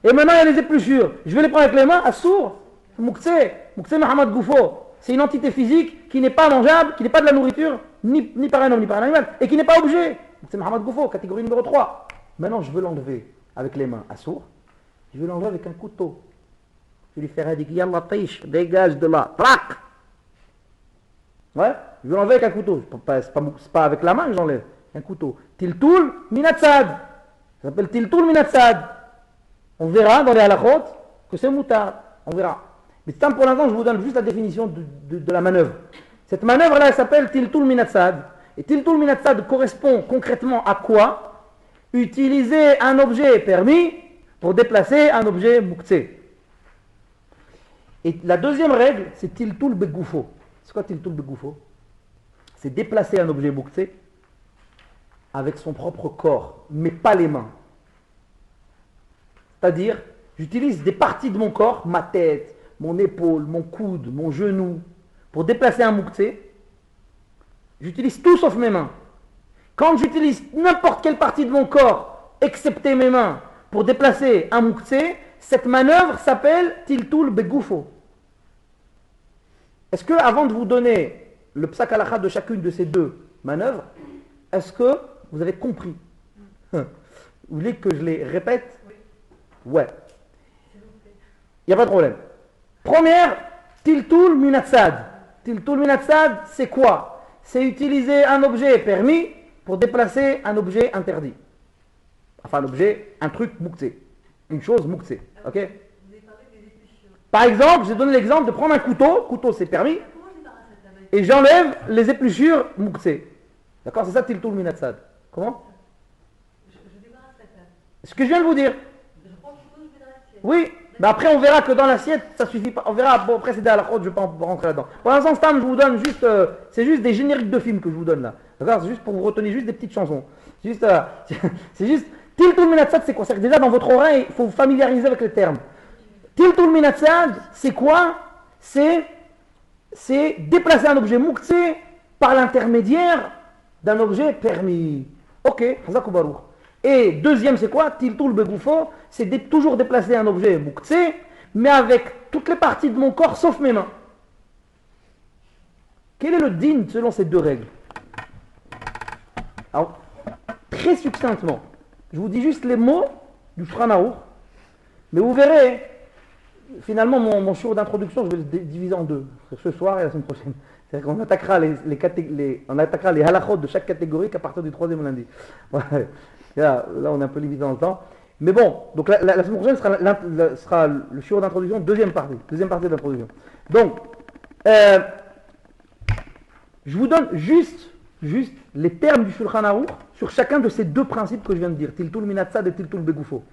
Et maintenant il y a les épluchures. Je vais les prendre avec les mains, assour, Mouktsé Mohamed Goufo. C'est une entité physique qui n'est pas mangeable, qui n'est pas de la nourriture. ni par un homme, ni par un animal, et qui n'est pas objet. C'est Mohamed Goufo, catégorie numéro 3. Maintenant, je veux l'enlever avec les mains, assourd. Je veux l'enlever avec un couteau. Je vais lui faire un dit, Yallah tish, dégage de là, trac. Ouais, je vais l'enlever avec un couteau. C'est pas avec la main que j'enlève, un couteau. Tiltoul minatsad. Ça s'appelle Tiltoul minatsad. On verra dans les halakhot que c'est moutard. On verra. Mais pour l'instant, je vous donne juste la définition de la manœuvre. Cette manœuvre-là, elle s'appelle Tiltoul minatsad. Et Tiltoul minatsad correspond concrètement à quoi? Utiliser un objet permis pour déplacer un objet mouktsé. Et la deuxième règle, c'est Tiltoul begoufo. C'est quoi Tiltoul begoufo? C'est déplacer un objet mouktsé avec son propre corps, mais pas les mains. C'est-à-dire, j'utilise des parties de mon corps, ma tête, mon épaule, mon coude, mon genou, pour déplacer un mouktsé. J'utilise tout sauf mes mains. Quand j'utilise n'importe quelle partie de mon corps, excepté mes mains, pour déplacer un mouktsé, cette manœuvre s'appelle Tiltoul begoufo. Est-ce que, avant de vous donner le psak halakha de chacune de ces deux manœuvres, est-ce que vous avez compris? Vous voulez que je les répète? Ouais. Il n'y a pas de problème. Première, Tiltoul minatsad. Tiltoul minatsad, c'est quoi? C'est utiliser un objet permis pour déplacer un objet interdit. Enfin, un truc mouktsé. Une chose mouktsé. Ok? Vous avez parlé des épluchures. Par exemple, j'ai donné l'exemple de prendre un couteau. Couteau, c'est permis. Comment je débarrasse cette lavage? Et j'enlève les épluchures mouktsé. D'accord? C'est ça Tiltoul minatsad. Comment? Je débarrasse cette lavage. Ce que je viens de vous dire. Je prends le couteau, je mets dans l'assiette. Oui. Mais après, on verra que dans l'assiette, ça suffit pas. On verra. Bon, après, c'est à la crotte, je ne vais pas rentrer là-dedans. Pour l'instant, Stam, je vous donne juste. C'est juste des génériques de films que je vous donne là. D'accord? C'est juste pour vous retenir juste des petites chansons. Juste, c'est juste. Tiltoul minatsad, c'est quoi? C'est que déjà dans votre oreille, il faut vous familiariser avec les termes. Tiltoul minatsad, c'est quoi? C'est déplacer un objet mouktsé par l'intermédiaire d'un objet permis. Ok, Hazakou Barouk. Et deuxième, c'est quoi? Tiltoul begoufo, c'est toujours déplacer un objet mouktsé, mais avec toutes les parties de mon corps sauf mes mains. Quel est le din selon ces deux règles? Alors, très succinctement, je vous dis juste les mots du Shulchan Aruch, mais vous verrez, finalement, mon show d'introduction, je vais le diviser en deux, ce soir et la semaine prochaine. C'est-à-dire qu'on attaquera on attaquera les halakhot de chaque catégorie qu'à partir du troisième lundi. Ouais. Là, on est un peu limité dans le temps. Mais bon, donc la semaine prochaine sera le show d'introduction, deuxième partie de l'introduction. Donc, je vous donne juste les termes du Shulchan Aruch sur chacun de ces deux principes que je viens de dire, Tiltoul minatsad et Tiltoul begoufo.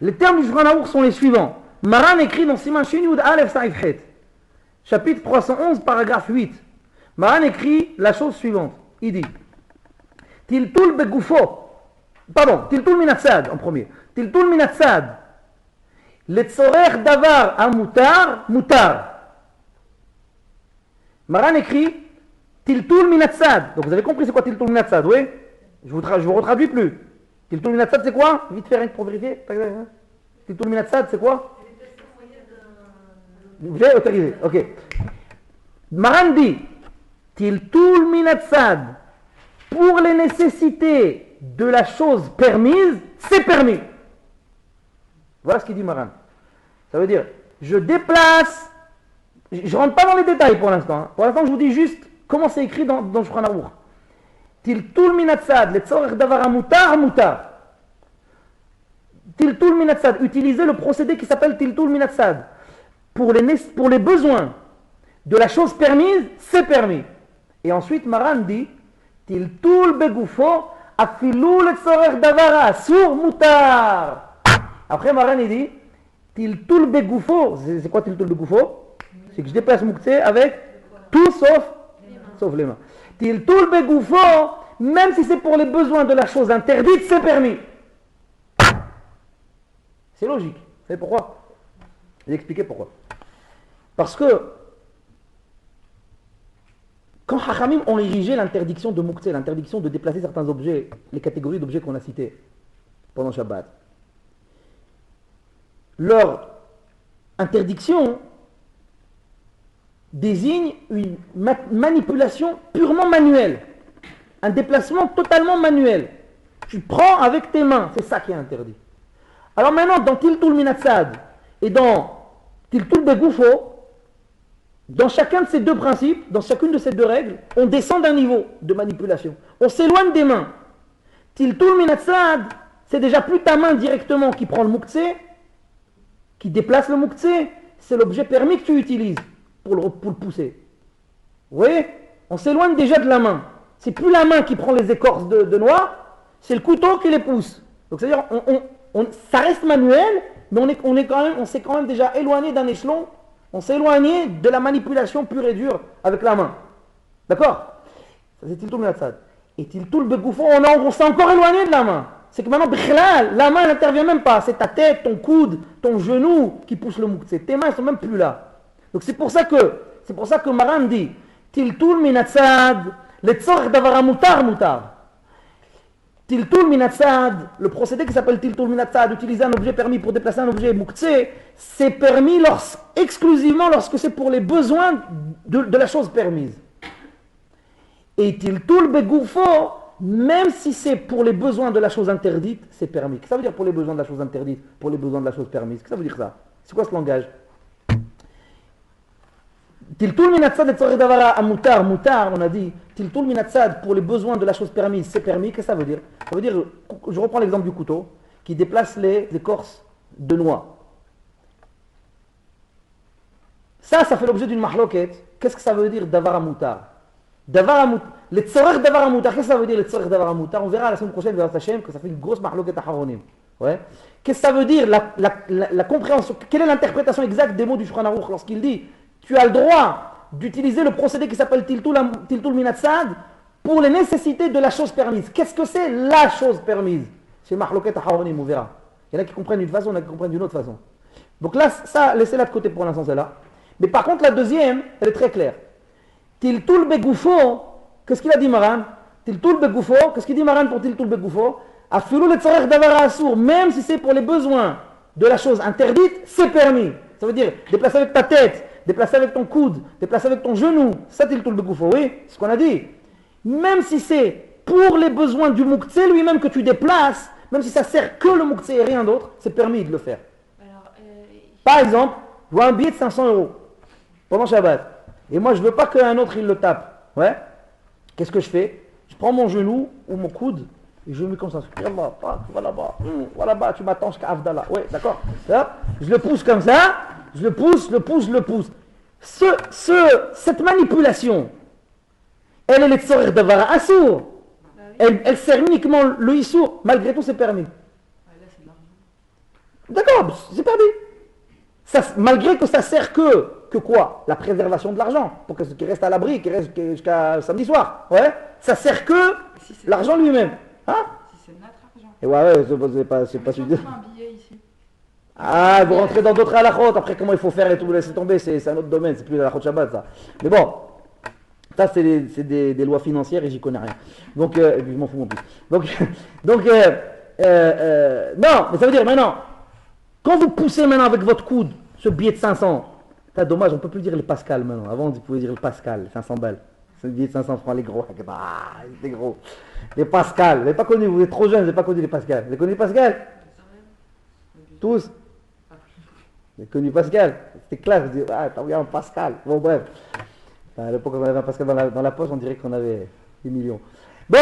Les termes du Shulchan Aruch sont les suivants. Maran écrit dans Siman Shin Yud Aleph Saif Het, chapitre 311, paragraphe 8. Maran écrit la chose suivante. Il dit Tiltoul begoufo. Pardon, Tiltoul minatsad en premier. Tiltoul minatsad. Letzorech davar amutar, mutar. Maran écrit Tiltoul minatsad. Donc vous avez compris c'est quoi Tiltoul minatsad, oui? Je vous retraduis plus. Tiltoul minatsad c'est quoi? Vite fait rien que pour vérifier. Tiltoul minatsad c'est quoi? Vous avez autorisé, ok. Maran dit Tiltoul minatsad. Pour les nécessités de la chose permise, c'est permis. Voilà ce qu'il dit Maran. Ça veut dire, je déplace, je ne rentre pas dans les détails pour l'instant. Hein. Pour l'instant, je vous dis juste comment c'est écrit dans le Shulchan Aruch. Tiltoul minatsad, letzorech davar mutar, mutar. Tiltoul minatsad, utilisez le procédé qui s'appelle Tiltoul minatsad. Pour les besoins de la chose permise, c'est permis. Et ensuite, Maran dit Tiltoul begoufo, afilou letzorech davar asur mutar. Après, Maran il dit Tiltoul begoufo, c'est quoi Tiltoul begoufo? C'est que je déplace mouktsé avec tout sauf les mains. Tiltoul begoufo, même si c'est pour les besoins de la chose interdite, c'est permis. C'est logique. Vous savez pourquoi? Je vais expliquer pourquoi. Parce que quand Hachamim ont érigé l'interdiction de mouktsé, l'interdiction de déplacer certains objets, les catégories d'objets qu'on a citées pendant Shabbat, leur interdiction désigne une manipulation purement manuelle. Un déplacement totalement manuel. Tu prends avec tes mains, c'est ça qui est interdit. Alors maintenant, dans Tiltul Minatsad et dans Tiltul Begoufo, dans chacun de ces deux principes, dans chacune de ces deux règles, on descend d'un niveau de manipulation. On s'éloigne des mains. Tiltul Minatsad, c'est déjà plus ta main directement qui prend le muktse, qui déplace le muktse, c'est l'objet permis que tu utilises pour le pousser. Vous voyez? On s'éloigne déjà de la main. C'est plus la main qui prend les écorces de noix, c'est le couteau qui les pousse. Donc c'est-à-dire, ça reste manuel, mais on s'est quand même déjà éloigné d'un échelon, on s'est éloigné de la manipulation pure et dure avec la main. D'accord? Ça c'est Tiltul Minatsad. Et Tiltul Begoufo, on s'est encore éloigné de la main. C'est que maintenant, la main n'intervient même pas. C'est ta tête, ton coude, ton genou qui pousse le muktse. Tes mains ne sont même plus là. Donc c'est pour ça que Maran dit Tiltul Minatsad, letzorech davar mutar mutar. Tiltul Minatsad, le procédé qui s'appelle Tiltul Minatsad, utiliser un objet permis pour déplacer un objet muktse, c'est permis exclusivement lorsque c'est pour les besoins de la chose permise. Et Tiltul Begoufo, même si c'est pour les besoins de la chose interdite, c'est permis. Qu'est-ce que ça veut dire pour les besoins de la chose interdite, pour les besoins de la chose permise? Qu'est-ce que ça veut dire ça? C'est quoi ce langage? Tiltul Minatsad et Tzorech Davara mutar, on a dit, Tiltul Minatsad pour les besoins de la chose permise, c'est permis. Qu'est-ce que ça veut dire? Ça veut dire, je reprends l'exemple du couteau, qui déplace les écorces de noix. Ça fait l'objet d'une mahloket. Qu'est-ce que ça veut dire Davara mutar? Les tzorech davar mutar, qu'est-ce que ça veut dire les tzorech davar mutar? On verra la semaine prochaine, vers Hashem, que ça fait une grosse mahloket aharonim. Ouais. Qu'est-ce que ça veut dire la compréhension? Quelle est l'interprétation exacte des mots du Shulchan Aruch lorsqu'il dit tu as le droit d'utiliser le procédé qui s'appelle Tiltul Minatsad pour les nécessités de la chose permise? Qu'est-ce que c'est la chose permise? C'est mahloket aharonim, on verra. Il y en a qui comprennent d'une façon, il y en a qui comprennent d'une autre façon. Donc là, ça, laissez-la de côté pour l'instant, celle-là. Mais par contre, la deuxième, elle est très claire. Tiltul Begoufo, qu'est-ce qu'il a dit Maran? Tiltul Begoufo, qu'est-ce qu'il dit Maran pour Tiltul Begoufo? Afilu le tzorech davar asur, même si c'est pour les besoins de la chose interdite, c'est permis. Ça veut dire déplacer avec ta tête, déplacer avec ton coude, déplacer avec ton genou. Ça Tiltul Begoufo, oui, c'est ce qu'on a dit. Même si c'est pour les besoins du muktse lui-même que tu déplaces, même si ça sert que le muktse et rien d'autre, c'est permis de le faire. Alors, par exemple, je vois un billet de 500 € pendant Shabbat. Et moi, je ne veux pas qu'un autre, il le tape. Ouais. Qu'est-ce que je fais? Je prends mon genou ou mon coude et je le mets comme ça. Va là-bas, tu m'attends jusqu'à Avdallah. Ouais, d'accord. Je le pousse comme ça. Je le pousse. Cette manipulation, elle est le tzorech davar asur. Elle sert uniquement le issour. Malgré tout, c'est permis. D'accord, c'est permis. Malgré que ça sert que quoi? La préservation de l'argent, pour qu'il reste à l'abri, qu'il reste jusqu'à samedi soir. Ouais. Ça sert que si l'argent lui-même. Hein? Si c'est notre argent. Et ouais, c'est pas suffisant. Un billet ici. Ah, vous rentrez dans d'autres halachot, après comment il faut faire et tout, laissez tomber, c'est un autre domaine, c'est plus la halachot Shabbat ça. Mais bon, ça c'est des lois financières et j'y connais rien. Donc, je m'en fous mon plus. Non, mais ça veut dire maintenant, quand vous poussez maintenant avec votre coude ce billet de 500, c'est dommage, on ne peut plus dire le Pascal maintenant. Avant, on pouvait dire le Pascal, 500 balles. C'est un billet de 500 francs, les gros. Ah, les gros. Les Pascal. Vous n'avez pas connu, vous êtes trop jeunes, vous n'avez pas connu les Pascal. Vous avez connu les Pascal? Tous? Vous avez connu Pascal? C'était classe, vous dites, ah, t'as regardé un Pascal. Bon, bref. À l'époque, quand on avait un Pascal dans la poche, on dirait qu'on avait des millions. Bon,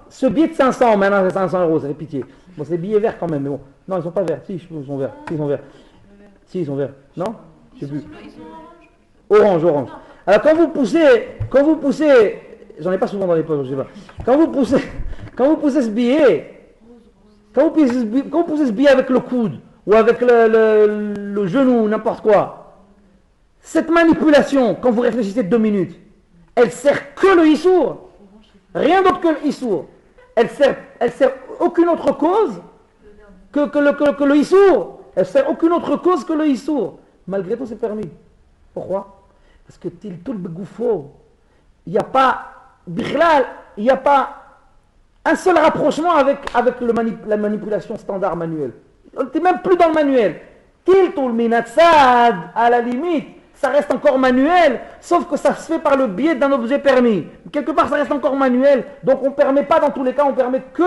ce billet de 500, maintenant c'est 500 €, ça fait pitié. Bon, c'est des billets verts quand même, mais bon. Non, ils ne sont pas verts. Si, ils sont verts. Si, ils sont verts. Si, ils sont verts. Non? Je sais plus. Orange. Alors quand vous poussez, j'en ai pas souvent dans les poches, je sais pas. Quand vous poussez ce billet, quand vous poussez ce billet avec le coude ou avec le genou, n'importe quoi, cette manipulation, quand vous réfléchissez 2 minutes, elle sert que le issour, rien d'autre que le issour. Elle sert aucune autre cause que le issour. Elle sert aucune autre cause que le issour. Malgré tout, c'est permis. Pourquoi? Parce que Tiltul Begoufo, il n'y a pas un seul rapprochement avec la manipulation standard manuelle. On n'est même plus dans le manuel. Tiltul Minatsad, à la limite, ça reste encore manuel, sauf que ça se fait par le biais d'un objet permis. Quelque part, ça reste encore manuel, donc on ne permet pas dans tous les cas, on permet que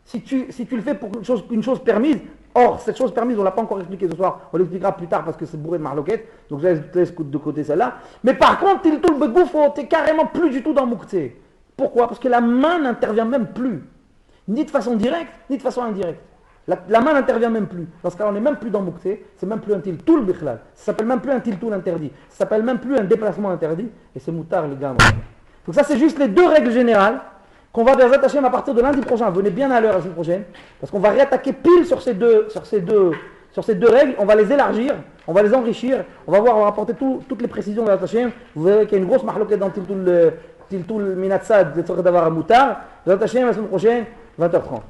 si tu le fais pour une chose permise. Or, cette chose permise, on ne l'a pas encore expliqué ce soir, on l'expliquera plus tard parce que c'est bourré de marloquettes, donc je laisse de côté celle-là. Mais par contre, Tiltul Begouf, t'es carrément plus du tout dans Moukhtse. Pourquoi? Parce que la main n'intervient même plus, ni de façon directe, ni de façon indirecte. La main n'intervient même plus. Dans ce cas, on n'est même plus dans Moukhtse, c'est même plus un Tiltul Bikhlal. Ça s'appelle même plus un Tiltul interdit, ça s'appelle même plus un déplacement interdit, et c'est Moutar les gars. Donc ça, c'est juste les deux règles générales qu'on va Bezrat Hashem à partir de lundi prochain. Venez bien à l'heure la semaine prochaine, parce qu'on va réattaquer pile sur ces deux règles. On va les élargir, on va les enrichir, on va voir, on va apporter toutes les précisions Bezrat Hashem. Vous verrez qu'il y a une grosse mahloquette dans Tiltul Minatsad, de Tzorech Davar Moutar. Bezrat Hashem la semaine prochaine, 20h30.